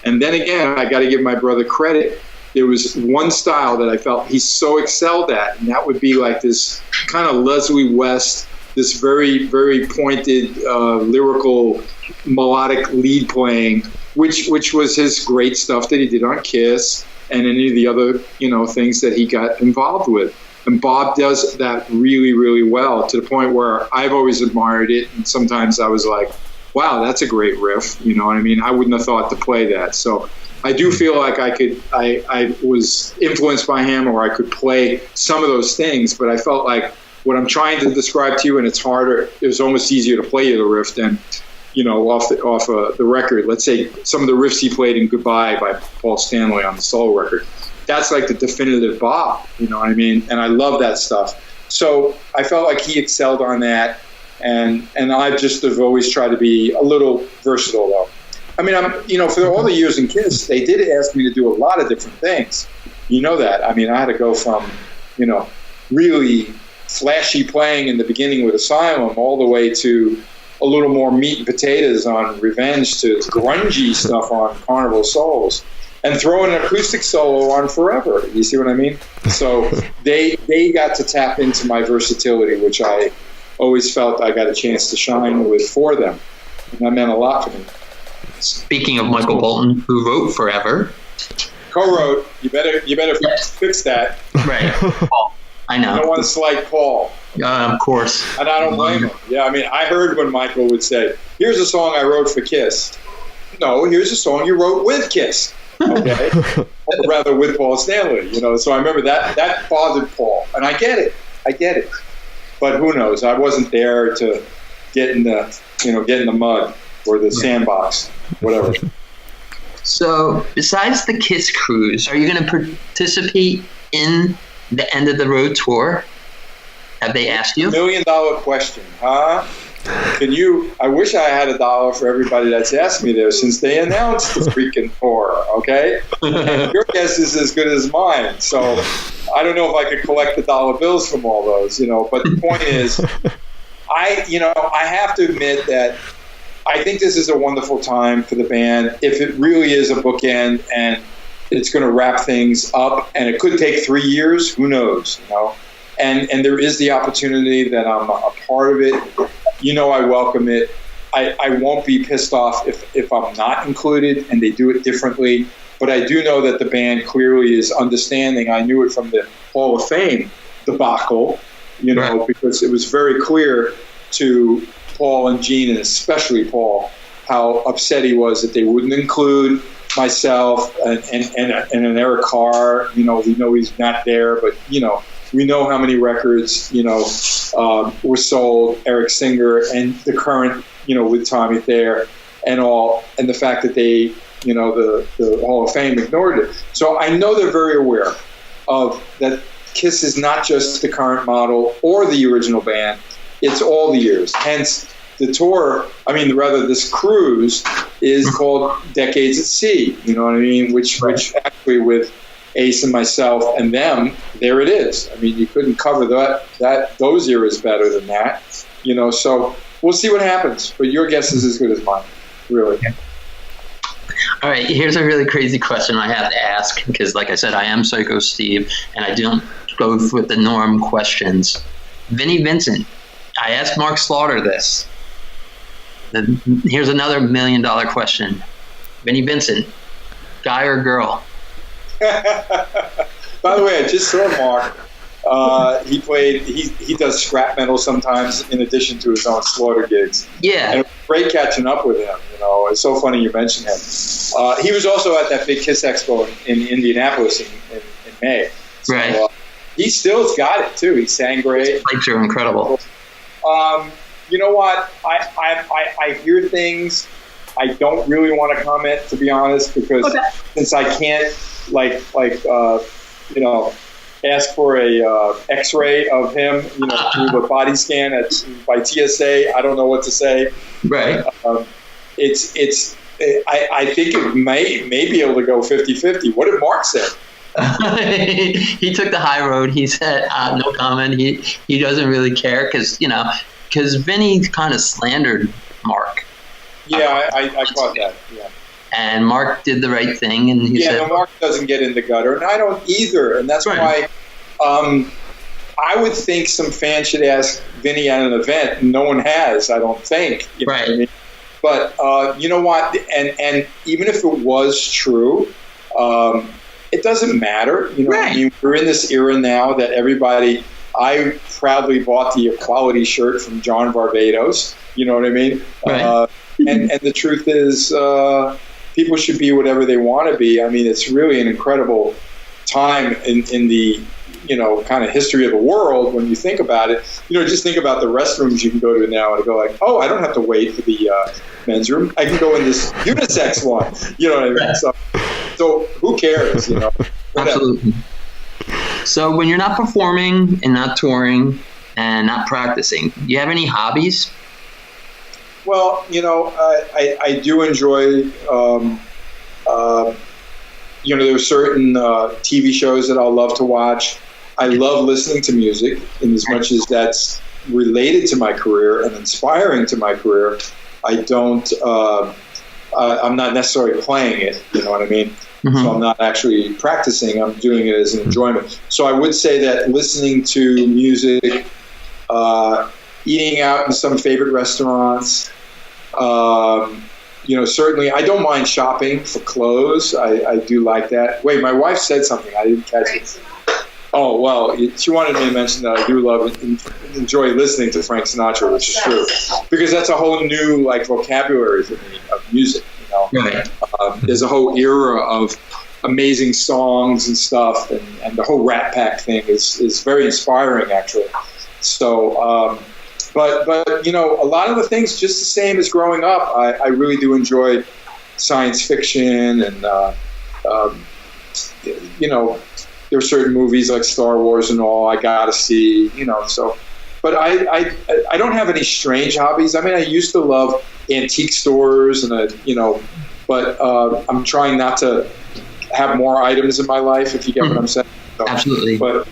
And then again, I got to give my brother credit. There was one style that I felt he so excelled at, and that would be this kind of Leslie West, this very, very pointed, lyrical, melodic lead playing, which was his great stuff that he did on Kiss and any of the other, things that he got involved with. And Bob does that really, really well, to the point where I've always admired it, and sometimes I was like, wow, that's a great riff, I wouldn't have thought to play that. So I do feel like I was influenced by him, or I could play some of those things, but I felt like what I'm trying to describe to you, and it's harder, it was almost easier to play you the riff than, off the record. Let's say some of the riffs he played in Goodbye by Paul Stanley on the solo record. That's the definitive Bob, And I love that stuff. So I felt like he excelled on that, and I just have always tried to be a little versatile, though. For all the years in Kiss, they did ask me to do a lot of different things. That. I had to go from, really flashy playing in the beginning with Asylum all the way to a little more meat and potatoes on Revenge to grungy stuff on Carnival of Souls, and throw an acoustic solo on Forever. You see what I mean? So they got to tap into my versatility, which I always felt I got a chance to shine with for them. And that meant a lot to me. Speaking of Michael Bolton, who wrote Forever. Co-wrote. You better fix that. Right. Paul. I know. I don't want to slight Paul. Of course. And I don't blame him. Yeah, I heard when Michael would say, here's a song I wrote for Kiss. No, here's a song you wrote with Kiss. Okay? Or rather with Paul Stanley, So I remember that bothered Paul. And I get it. But who knows? I wasn't there to get in the mud or the sandbox, whatever. So besides the Kiss cruise, are you going to participate in the End of the Road tour? Have they asked you? $1 million question, huh? I wish I had $1 for everybody that's asked me this since they announced the freaking tour, okay? And your guess is as good as mine. So I don't know if I could collect the dollar bills from all those, but the point is, I have to admit that I think this is a wonderful time for the band. If it really is a bookend and it's going to wrap things up, and it could take 3 years, who knows, And there is the opportunity that I'm a part of it. I welcome it. I won't be pissed off if I'm not included and they do it differently. But I do know that the band clearly is understanding. I knew it from the Hall of Fame debacle, Right. because it was very clear to Paul and Gene, and especially Paul, how upset he was that they wouldn't include myself and an Eric Carr. We know he's not there, but we know how many records were sold. Eric Singer and the current with Tommy Thayer and all, and the fact that they the Hall of Fame ignored it. So I know they're very aware of that. Kiss is not just the current model or the original band; it's all the years. Hence, the tour. This cruise is called Decades at Sea. You know what I mean? Which actually with Ace and myself and them, there it is. You couldn't cover those eras better than that. So we'll see what happens. But your guess is as good as mine, really. All right, here's a really crazy question I have to ask because, like I said, I am Psycho Steve, and I don't go with the norm questions. Vinnie Vincent, I asked Mark Slaughter this. Here's another $1 million question. Vinnie Vincent, guy or girl? By the way, I just saw Mark. He does scrap metal sometimes in addition to his own Slaughter gigs. Yeah. And it was great catching up with him. It's so funny you mentioned him. He was also at that big Kiss Expo in Indianapolis in May. So, right. He still's got it too. He sang great. Pipes are incredible. You know what? I hear things. I don't really want to comment, to be honest, because since I can't ask for a X-ray of him, through the body scan by TSA. I don't know what to say. Right. I think it may be able to go 50-50. What did Mark say? He took the high road. He said no comment. He doesn't really care because Vinny kind of slandered Mark. Yeah, I caught that. Yeah. And Mark did the right thing, and he said, Mark doesn't get in the gutter, and I don't either, and that's why I would think some fans should ask Vinny at an event, and no one has, I don't think. You know what I mean? But you know what? And even if it was true, it doesn't matter. We're in this era now that everybody. I proudly bought the Equality shirt from John Barbados. You know what I mean? Right. And the truth is, people should be whatever they want to be. It's really an incredible time in the kind of history of the world when you think about it. Just think about the restrooms you can go to now and go like, oh, I don't have to wait for the men's room. I can go in this unisex one. You know what I mean? Right. So who cares? Absolutely. So when you're not performing and not touring and not practicing, do you have any hobbies? Well, I do enjoy, there are certain TV shows that I'll love to watch. I love listening to music, in as much as that's related to my career and inspiring to my career. I'm not necessarily playing it, you know what I mean? Mm-hmm. So I'm not actually practicing. I'm doing it as an enjoyment. So I would say that listening to music, eating out in some favorite restaurants, certainly I don't mind shopping for clothes. I do like that. Wait, my wife said something. I didn't catch it. Oh, well, she wanted me to mention that I do love and enjoy listening to Frank Sinatra, which is true, because that's a whole new vocabulary for me of music. Right. There's a whole era of amazing songs and stuff, and the whole Rat Pack thing is very inspiring, actually. So, but a lot of the things just the same as growing up. I really do enjoy science fiction, and there are certain movies like Star Wars and all I gotta see. So But I don't have any strange hobbies. I mean, I used to love antique stores but I'm trying not to have more items in my life, if you get what I'm saying. So, absolutely. But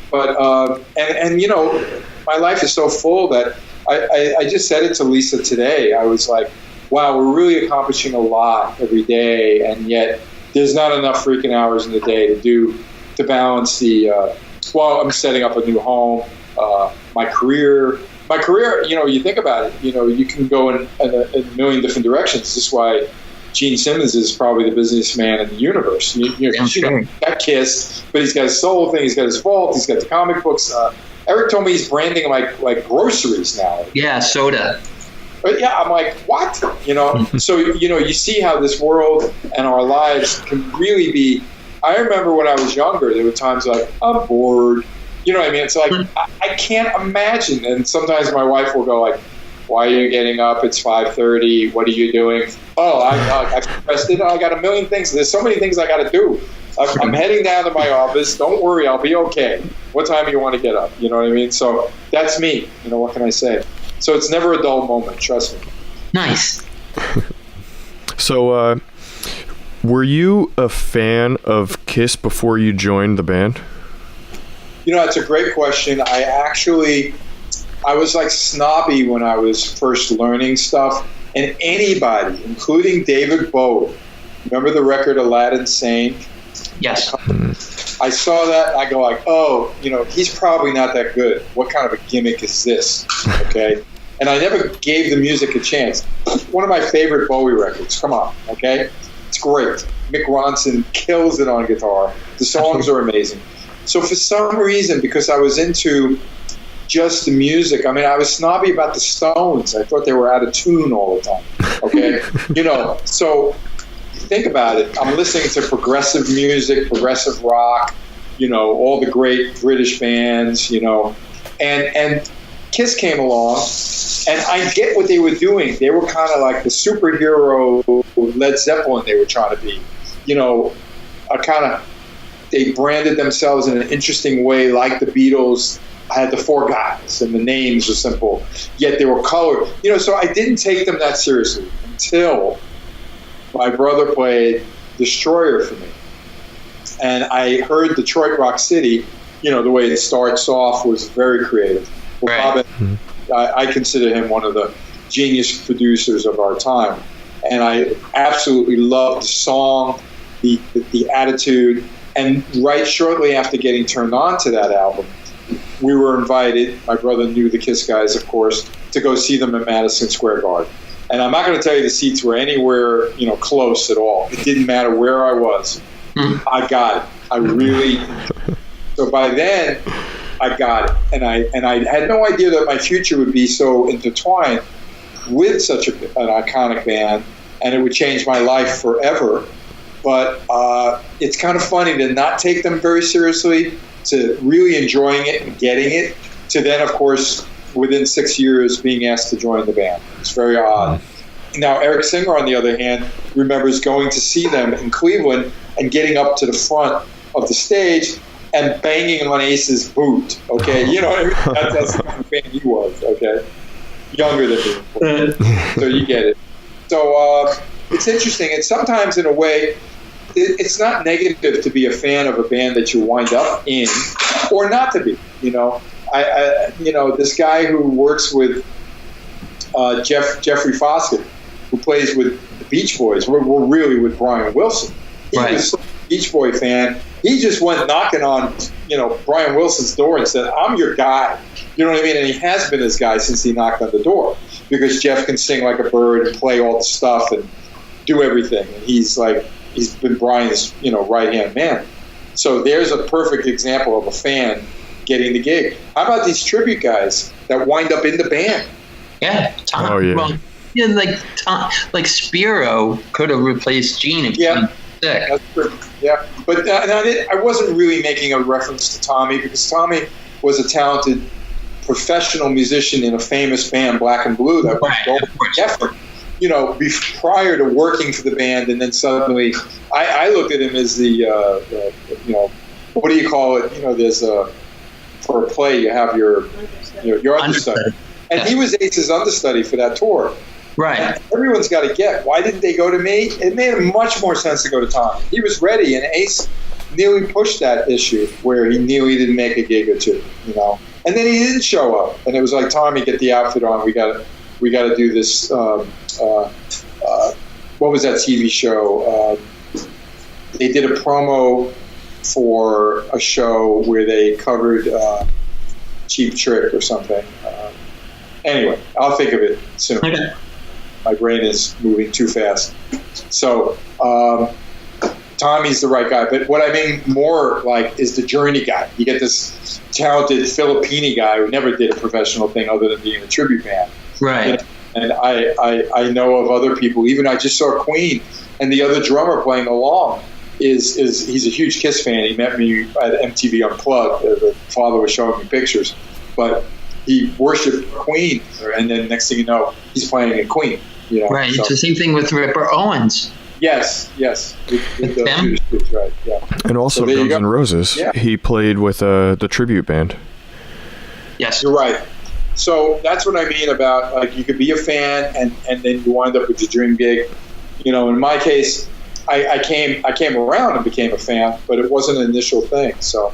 my life is so full that I just said it to Lisa today. I was like, wow, we're really accomplishing a lot every day, and yet there's not enough freaking hours in the day to balance the. I'm setting up a new home. My career. You think about it. You can go in a million different directions. This is why Gene Simmons is probably the businessman in the universe. He's got Kiss, but he's got his solo thing. He's got his Vault. He's got the comic books. Eric told me he's branding like groceries now. Yeah, soda. But yeah, I'm like, what? So, you see how this world and our lives can really be. I remember when I was younger, there were times like, I'm bored. You know what I mean? It's like, I can't imagine. And sometimes my wife will go like, why are you getting up? It's 5:30. What are you doing? Oh, I've rested. I got a million things. There's so many things I got to do. I'm heading down to my office. Don't worry, I'll be okay. What time do you want to get up? You know what I mean? So that's me. What can I say? So it's never a dull moment. Trust me. Nice. So, were you a fan of Kiss before you joined the band? It's a great question. I was like snobby when I was first learning stuff, and anybody, including David Bowie, remember the record Aladdin Sane? Yes. I saw that, and I go like, oh, he's probably not that good. What kind of a gimmick is this? Okay? And I never gave the music a chance. One of my favorite Bowie records. Come on, okay? It's great. Mick Ronson kills it on guitar. The songs are amazing. So for some reason, because I was into just the music, I mean, I was snobby about the Stones. I thought they were out of tune all the time. Okay? So think about it. I'm listening to progressive music, progressive rock, all the great British bands, and Kiss came along, and I get what they were doing. They were kind of like the superhero Led Zeppelin they were trying to be. They branded themselves in an interesting way, like the Beatles had the four guys, and the names were simple, yet they were colored. So I didn't take them that seriously until my brother played Destroyer for me. And I heard Detroit Rock City, the way it starts off was very creative. Well, right. Bob, I consider him one of the genius producers of our time. And I absolutely loved the song, the attitude. And right shortly after getting turned on to that album, we were invited, my brother knew the Kiss guys, of course, to go see them at Madison Square Garden. And I'm not going to tell you the seats were anywhere, close at all. It didn't matter where I was. I got it. I really. So by then, I got it, and I had no idea that my future would be so intertwined with such an iconic band, and it would change my life forever. But it's kind of funny to not take them very seriously, to really enjoying it and getting it, to then, of course, within 6 years, being asked to join the band. It's very odd. Now, Eric Singer, on the other hand, remembers going to see them in Cleveland and getting up to the front of the stage and banging on Ace's boot. Okay, that's the kind of fan he was. Okay, younger than me, so you get it. So it's interesting, and sometimes, in a way, it's not negative to be a fan of a band that you wind up in, or not to be. This guy who works with Jeffrey Foskett, who plays with the Beach Boys, we're really with Brian Wilson. He was a Beach Boy fan. He just went knocking on, Brian Wilson's door and said, "I'm your guy." You know what I mean? And he has been his guy since he knocked on the door, because Jeff can sing like a bird and play all the stuff and do everything. And he's been Brian's, right-hand man. So there's a perfect example of a fan getting the gig. How about these tribute guys that wind up in the band? Yeah, Tom. Oh, yeah. Well, like Spiro could have replaced Gene if he was sick. That's true. Yeah, but I wasn't really making a reference to Tommy, because Tommy was a talented professional musician in a famous band, Black and Blue, that was going effort. Prior to working for the band, and then suddenly, I looked at him as the what do you call it? There's a for a play, you have your understudy. And he was Ace's understudy for that tour. Right. And everyone's got to get, why didn't they go to me? It made much more sense to go to Tommy. He was ready, and Ace nearly pushed that issue where he knew he didn't make a gig or two, you know. And then he didn't show up, and it was like, Tommy, get the outfit on. We got to do this. What was that TV show? They did a promo for a show where they covered Cheap Trick or something. Anyway, I'll think of it soon. Okay. My brain is moving too fast. So Tommy's the right guy. But what I mean more like is the Journey guy. You get this talented Filipino guy who never did a professional thing other than being in a tribute band. Right. And I know of other people. Even I just saw Queen, and the other drummer playing along is he's a huge Kiss fan. He met me at MTV Unplugged. The father was showing me pictures. But he worshipped Queen, and then next thing you know, he's playing in Queen. You know, right. So. It's the same thing with Ripper Owens. Yes. Right. Yeah. And also Guns N' Roses. Yeah. He played with the tribute band. Yes. You're right. So that's what I mean about, like, you could be a fan and then you wind up with your dream gig. You know, in my case, I came around and became a fan, but it wasn't an initial thing. So,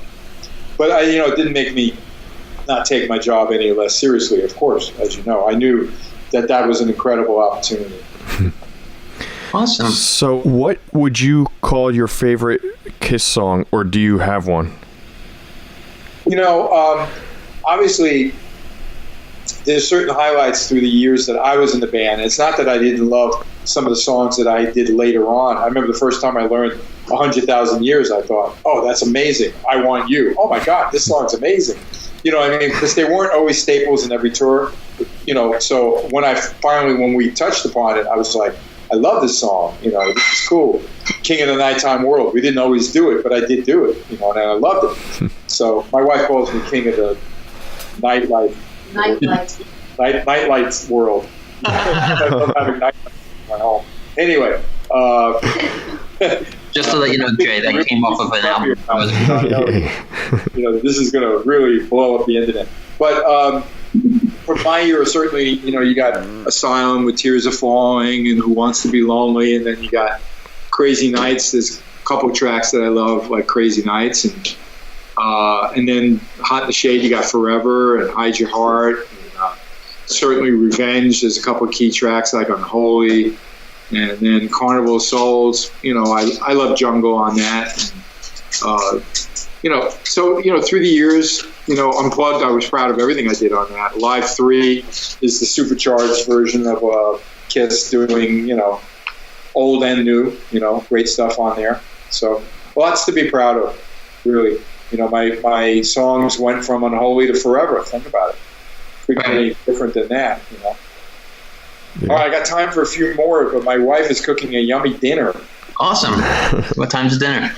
but it didn't make me not take my job any less seriously. Of course, as you know, I knew that was an incredible opportunity. Awesome. So, what would you call your favorite Kiss song, or do you have one? Obviously, there's certain highlights through the years that I was in the band. It's not that I didn't love some of the songs that I did later on. I remember the first time I learned 100,000 Years, I thought, oh, that's amazing. I Want You. Oh, my God, this song's amazing. You know what I mean? Because they weren't always staples in every tour. So when we touched upon it, I was like, I love this song. This is cool. King of the Nighttime World. We didn't always do it, but I did do it. And I loved it. So my wife calls me King of the Nightlights World. I love having nightlights in my home. Anyway. Just to let you know, Jay, that came off of an album. This is going to really blow up the internet. But for my year, certainly, you got Asylum with Tears Are Falling and Who Wants to Be Lonely, and then you got Crazy Nights. There's a couple tracks that I love, like Crazy Nights, and then Hot in the Shade, you got Forever and Hide Your Heart. And, certainly Revenge. There's a couple key tracks like Unholy. And then Carnival of Souls, I love Jungle on that. And, so through the years, Unplugged, I was proud of everything I did on that. Live 3 is the supercharged version of Kiss doing, old and new, great stuff on there. So lots to be proud of, really. My songs went from Unholy to Forever. Think about it. Couldn't get any different than that, Yeah. All right, I got time for a few more, but my wife is cooking a yummy dinner. Awesome. What time's dinner?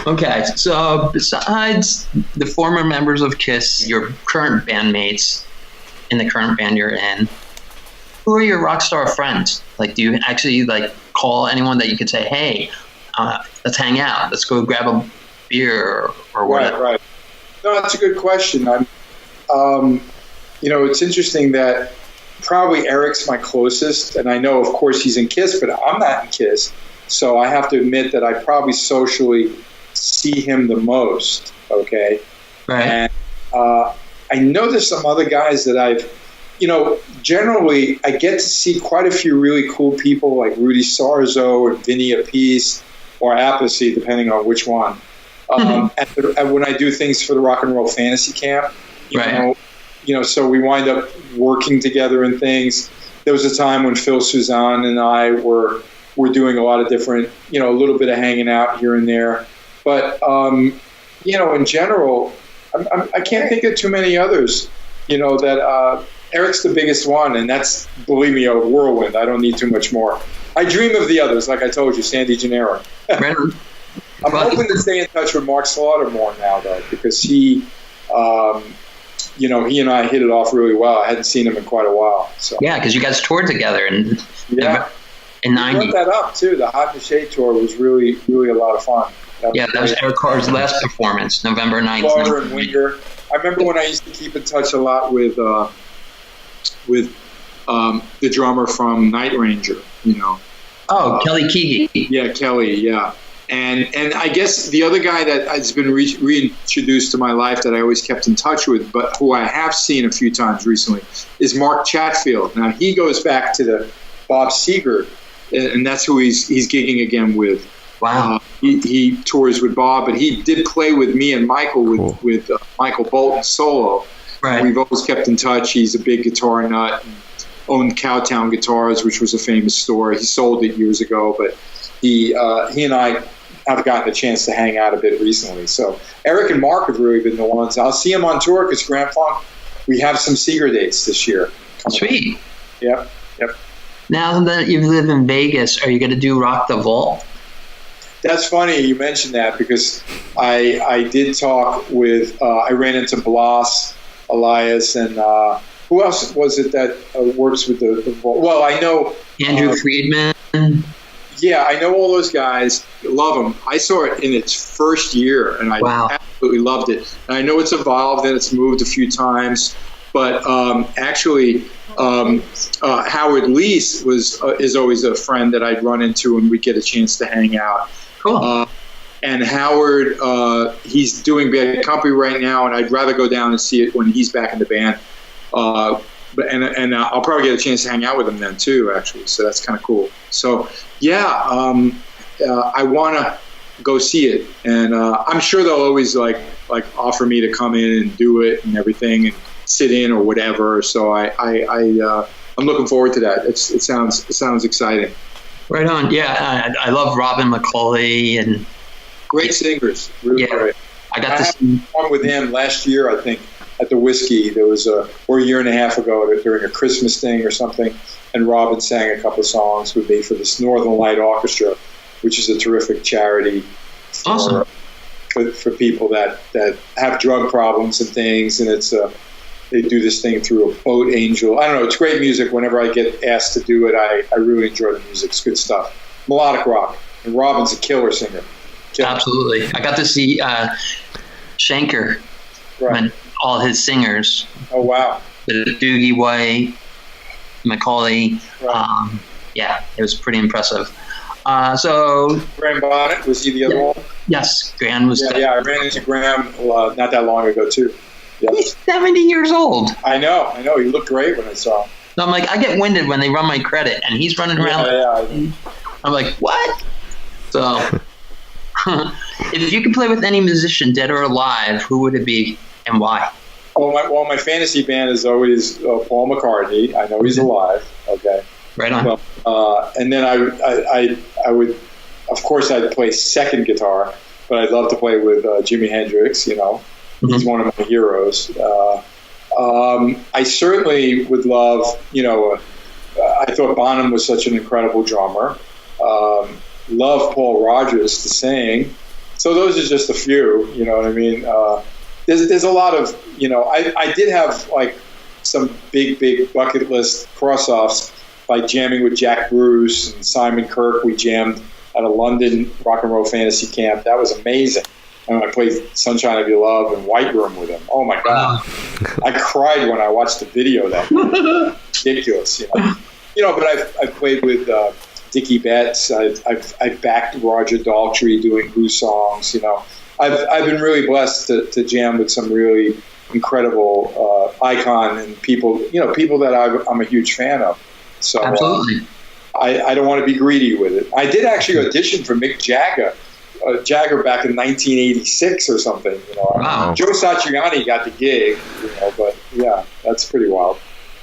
Okay, so besides the former members of Kiss, your current bandmates in the current band you're in, who are your rock star friends? Like, do you actually call anyone that you could say, hey, let's hang out, let's go grab a beer or whatever? Right. No, that's a good question. It's interesting that probably Eric's my closest, and I know, of course, he's in Kiss, but I'm not in Kiss, so I have to admit that I probably socially see him the most, okay? Right. And I know there's some other guys that I've, generally I get to see quite a few really cool people like Rudy Sarzo or Vinny Appice or Appice, depending on which one. And when I do things for the Rock and Roll Fantasy Camp, so we wind up working together in things. There was a time when Phil Suzanne and I were doing a lot of different, a little bit of hanging out here and there. But, in general, I can't think of too many others, that Eric's the biggest one. And that's, believe me, a whirlwind. I don't need too much more. I dream of the others, like I told you, Sandy Gennaro. I'm hoping to stay in touch with Mark Slaughter more now, though, because he and I hit it off really well. I hadn't seen him in quite a while. So. Yeah, because you guys toured together in 90. We brought that up, too. The Hot in the Shade tour was really, really a lot of fun. That was Eric Carr's last performance, November 9th. Carter and Winger. I remember when I used to keep in touch a lot with the drummer from Night Ranger, Oh, Kelly Keegy. Yeah, Kelly, yeah. And I guess the other guy that has been reintroduced to my life that I always kept in touch with, but who I have seen a few times recently, is Mark Chatfield. Now, he goes back to the Bob Seger, and that's who he's gigging again with. Wow. He tours with Bob, but he did play with me and Michael with Michael Bolton solo. Right. We've always kept in touch. He's a big guitar nut and owned Cowtown Guitars, which was a famous store. He sold it years ago, but he and I have gotten a chance to hang out a bit recently. So Eric and Mark have really been the ones. I'll see him on tour because Grand Funk, we have some Seeger dates this year. Sweet. Yep. Now that you live in Vegas, are you going to do Rock the Vault? That's funny you mentioned that because I did talk with, I ran into Blas, Elias, and who else was it that works with the Vault? Well, I know Andrew Friedman. Yeah, I know all those guys. Love them. I saw it in its first year, and I absolutely loved it. And I know it's evolved and it's moved a few times, but actually, Howard Leese is always a friend that I'd run into, and we'd get a chance to hang out. Cool. And Howard, he's doing Bad Company right now, and I'd rather go down and see it when he's back in the band. And I'll probably get a chance to hang out with him then too, actually. So that's kind of cool. So yeah, I want to go see it, and I'm sure they'll always like offer me to come in and do it and everything and sit in or whatever. So I'm looking forward to that. It sounds exciting. Right on. Yeah, I love Robin McCauley and great singers. Really great. I got to see one with him last year, I think. At the Whiskey, there was or a year and a half ago during a Christmas thing or something, and Robin sang a couple of songs with me for this Northern Light Orchestra, which is a terrific charity for people that have drug problems and things, and it's they do this thing through a boat angel. I don't know, it's great music. Whenever I get asked to do it, I really enjoy the music. It's good stuff. Melodic rock, and Robin's a killer singer. Absolutely. I got to see Schenker. Right. All his singers. Oh, wow. Doogie White, Macaulay. Right. It was pretty impressive. So Graham Bonnet, was he the other one? Yes, Graham was. Yeah, I ran into Graham not that long ago, too. Yep. He's 70 years old. I know. He looked great when I saw him. So I'm like, I get winded when they run my credit, and he's running around. Yeah. I'm like, what? So, if you could play with any musician, dead or alive, who would it be? And why? My fantasy band is always Paul McCartney. I know he's alive. Okay. Right on. And then I would, of course, I'd play second guitar, but I'd love to play with Jimi Hendrix. He's one of my heroes. I certainly would love. I thought Bonham was such an incredible drummer. Love Paul Rodgers to sing. So those are just a few. You know what I mean? There's a lot of, I did have like some big bucket list cross-offs by jamming with Jack Bruce and Simon Kirk. We jammed at a London rock and roll fantasy camp. That was amazing. And I played Sunshine of Your Love and White Room with him. Oh my God. I cried when I watched the video. That ridiculous, but I've played with Dickie Betts. I've backed Roger Daltrey doing Who songs, I've been really blessed to jam with some really incredible icon and people that I'm a huge fan of. So absolutely, I don't want to be greedy with it. I did actually audition for Mick Jagger back in 1986 or something. Wow. Joe Satriani got the gig, but yeah, that's pretty wild.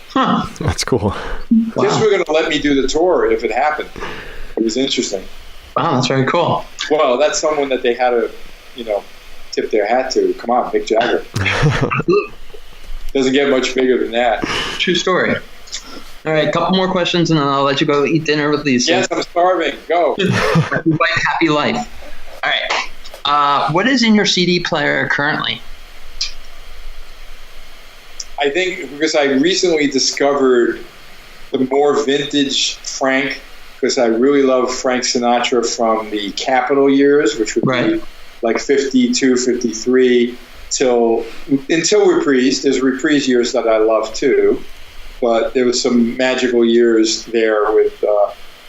Huh. That's cool. Wow. Just were going to let me do the tour if it happened. It was interesting. Wow, that's very cool. Well, that's someone that they had to tip their hat to. Come on, Mick Jagger. Doesn't get much bigger than that. True story. All right, a couple more questions, and then I'll let you go eat dinner with Lisa. Yes, I'm starving. Go. Happy life. All right. What is in your CD player currently? I think because I recently discovered the more vintage Frank because I really love Frank Sinatra from the Capitol years, which would be like 52, 53 until Reprise. There's Reprise years that I love too, but there was some magical years there with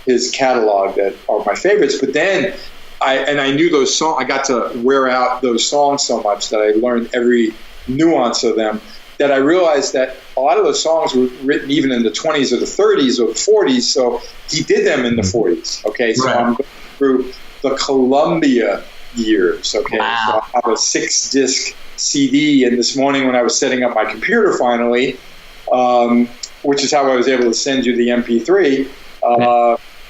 his catalog that are my favorites. But then I knew those songs. I got to wear out those songs so much that I learned every nuance of them, that I realized that a lot of those songs were written even in the 20s or the 30s or the 40s, so he did them in the 40s, okay? So I'm going through the Columbia years, okay? Wow. So I have a 6-disc CD, and this morning when I was setting up my computer finally, which is how I was able to send you the MP3,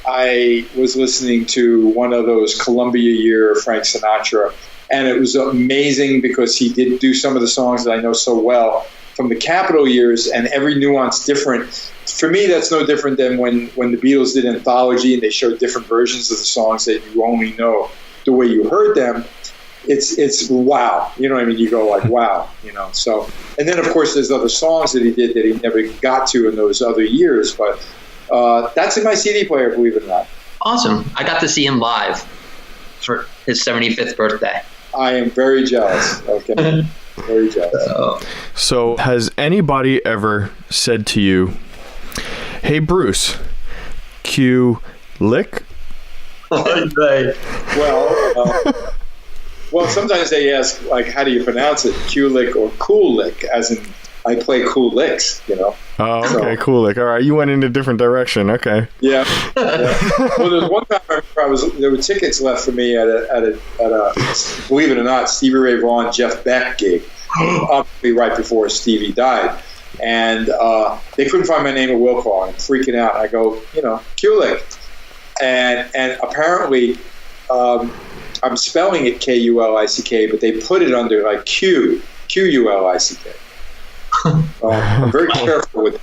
I was listening to one of those Columbia year Frank Sinatra, and it was amazing because he did do some of the songs that I know so well from the Capitol years, and every nuance different. For me, that's no different than when the Beatles did Anthology and they showed different versions of the songs that you only know the way you heard them. It's wow. You know what I mean? You go like, wow, you know. So, and then, of course, there's other songs that he did that he never got to in those other years, but that's in my CD player, believe it or not. Awesome. I got to see him live for his 75th birthday. I am very jealous. Okay. Very jealous. So has anybody ever said to you, hey, Bruce, Kulick? Well, sometimes they ask, like, how do you pronounce it? Kulick or Kulick, as in I play cool licks, you know. Oh, okay, Kulick. All right, you went in a different direction. Okay. Yeah. Well, there was one time I remember there were tickets left for me at a believe it or not, Stevie Ray Vaughan, Jeff Beck gig, obviously right before Stevie died, and they couldn't find my name at will call. I'm freaking out. I go, you know, Kulick, and apparently I'm spelling it Kulick, but they put it under like Qulick. I'm very careful with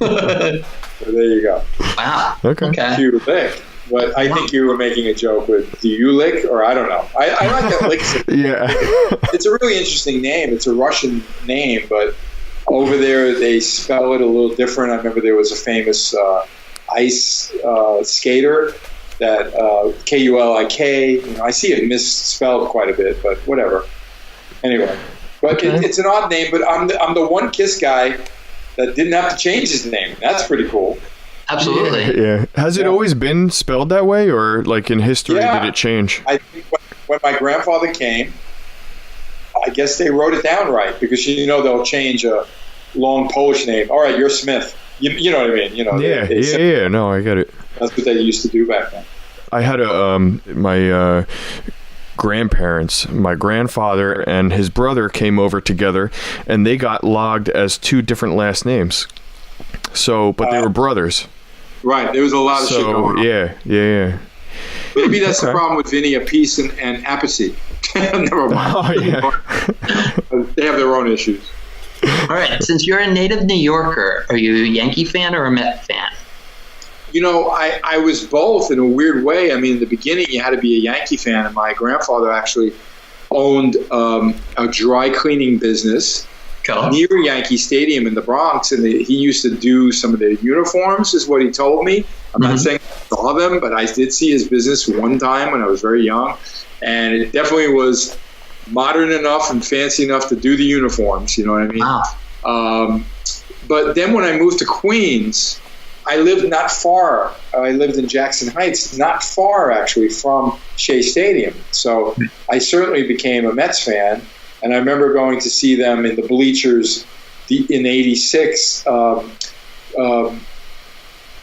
it. So there you go. Wow. Okay. Kulick. But I think you were making a joke with, do you lick? Or I don't know. I like that lick. Yeah. It's a really interesting name. It's a Russian name, but over there they spell it a little different. I remember there was a famous ice skater that Kulik. You know, I see it misspelled quite a bit, but whatever. Anyway. But it's an odd name, but I'm the one Kiss guy that didn't have to change his name. That's pretty cool. Absolutely. Yeah. Has it always been spelled that way, or like in history did it change? I think when my grandfather came, I guess they wrote it down right, because you know they'll change a long Polish name. All right, you're Smith. You know what I mean? You know. Yeah. No, I get it. That's what they used to do back then. I had my grandparents, my grandfather and his brother came over together, and they got logged as two different last names. So, but they were brothers. Right. There was a lot of shit going on. Yeah. Maybe that's the problem with Vinny Appice and Appice. Never mind. Oh, yeah. They have their own issues. All right. Since you're a native New Yorker, are you a Yankee fan or a Met fan? You know, I was both in a weird way. I mean, in the beginning, you had to be a Yankee fan, and my grandfather actually owned a dry cleaning business near Yankee Stadium in the Bronx, and he used to do some of the uniforms, is what he told me. I'm not saying I saw them, but I did see his business one time when I was very young, and it definitely was modern enough and fancy enough to do the uniforms, you know what I mean? Wow. But then when I moved to Queens, I lived not far. I lived in Jackson Heights, not far actually from Shea Stadium. So I certainly became a Mets fan, and I remember going to see them in the bleachers in '86.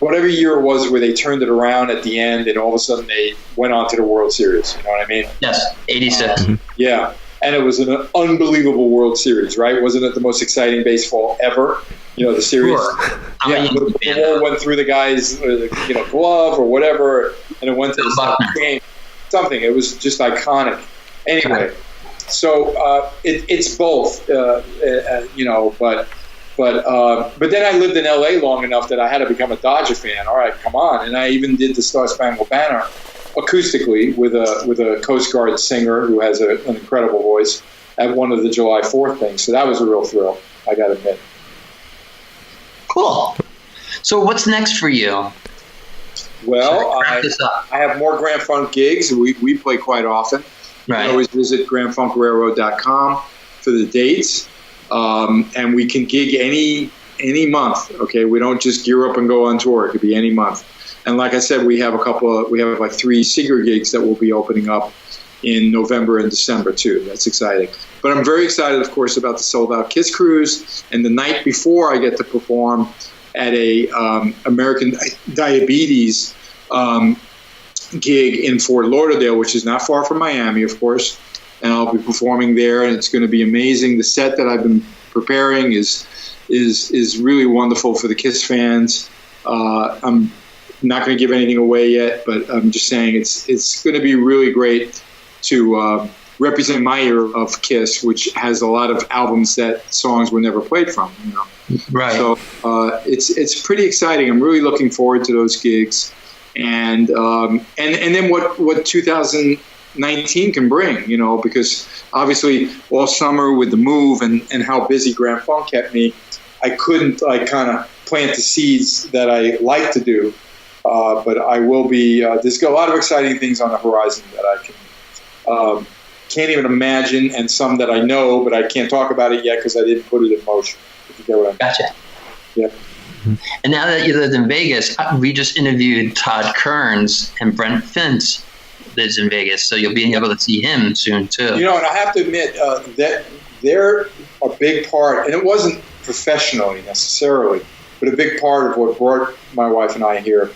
Whatever year it was where they turned it around at the end, and all of a sudden they went on to the World Series. You know what I mean? Yes, '86. Yeah, and it was an unbelievable World Series, right? Wasn't it the most exciting baseball ever? You know, the series. Sure. Yeah, the ball went through the guy's, glove or whatever, and it went to the game. Something. It was just iconic. Anyway, so it's both, but then I lived in L.A. long enough that I had to become a Dodger fan. All right, come on, and I even did the Star Spangled Banner acoustically with a Coast Guard singer who has an incredible voice at one of the July 4th things. So that was a real thrill, I got to admit. Cool. So what's next for you? Well, wrap this up. I have more Grand Funk gigs. We play quite often. Right. You can always visit grandfunkrailroad.com for the dates. And we can gig any month. Okay, we don't just gear up and go on tour. It could be any month. And like I said, we have like 3 Seeger gigs that will be opening up in November and December too. That's exciting. But I'm very excited, of course, about the Sold Out Kiss Cruise. And the night before, I get to perform at a American Diabetes gig in Fort Lauderdale, which is not far from Miami, of course. And I'll be performing there, and it's going to be amazing. The set that I've been preparing is really wonderful for the Kiss fans. I'm not going to give anything away yet, but I'm just saying it's going to be really great to represent my era of Kiss, which has a lot of albums that songs were never played from. You know, right? So it's pretty exciting. I'm really looking forward to those gigs, and then what 2019 can bring, you know, because obviously all summer with the move and how busy Grand Funk kept me, I couldn't kind of plant the seeds that I like to do. But I will be, there's a lot of exciting things on the horizon that I can't even imagine, and some that I know, but I can't talk about it yet because I didn't put it in motion. If you get what I mean. Gotcha. Yeah. And now that you live in Vegas, we just interviewed Todd Kearns, and Brent Fintz lives in Vegas, so you'll be able to see him soon too. You know, and I have to admit that they're a big part, and it wasn't professionally necessarily, but a big part of what brought my wife and I here.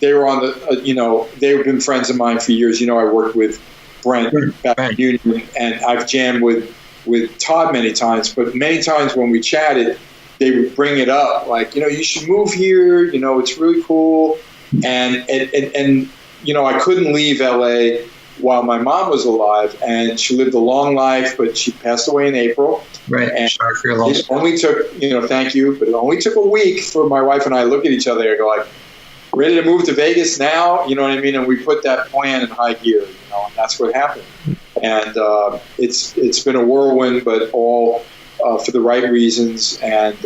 They were on the, they've been friends of mine for years. You know, I worked with Brent back in Union, and I've jammed with Todd many times, but many times when we chatted, they would bring it up, like, you should move here, it's really cool. And I couldn't leave LA while my mom was alive, and she lived a long life, but she passed away in April. Right. And sorry for your loss. It only took, thank you, but it only took a week for my wife and I to look at each other and go like, ready to move to Vegas now? You know what I mean? And we put that plan in high gear, and that's what happened. And it's been a whirlwind, but all for the right reasons. And,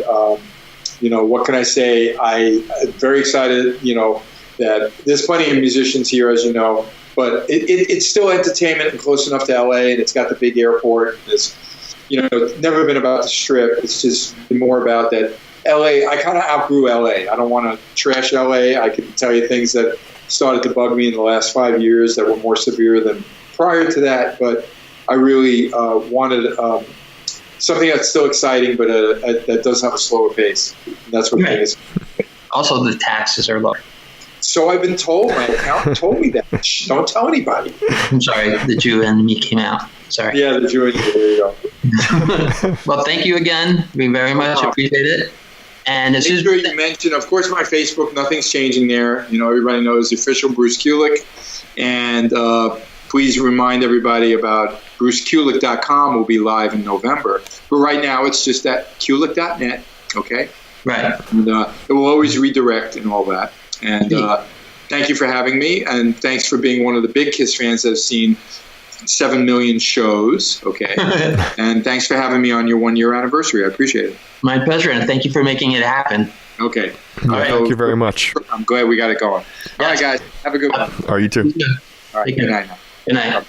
what can I say? I'm very excited, that there's plenty of musicians here, as you know, but it's still entertainment and close enough to LA, and it's got the big airport. It's never been about the Strip. It's just been more about that. LA, I kind of outgrew LA. I don't want to trash LA. I can tell you things that started to bug me in the last 5 years that were more severe than prior to that, but I really wanted something that's still exciting, but that does have a slower pace. And that's what it is. Also, the taxes are low. So I've been told. My accountant told me that. Shh, don't tell anybody. I'm sorry, the Jew and me came out. Sorry. Yeah, the Jew and you. There you go. Well, thank you again. We very much appreciate it. And as Make sure you mention, of course, my Facebook. Nothing's changing there. Everybody knows the official Bruce Kulick. And please remind everybody about BruceKulick.com will be live in November. But right now, it's just at Kulick.net. Okay. Right. And it will always redirect and all that. And thank you for having me, and thanks for being one of the big Kiss fans that have seen 7 million shows. Okay. And thanks for having me on your 1-year anniversary. I appreciate it. My pleasure, and thank you for making it happen. Okay. All right. Thank you very much. I'm glad we got it going. All right, guys. Have a good one. All right, you too. All right. Good night. Good night.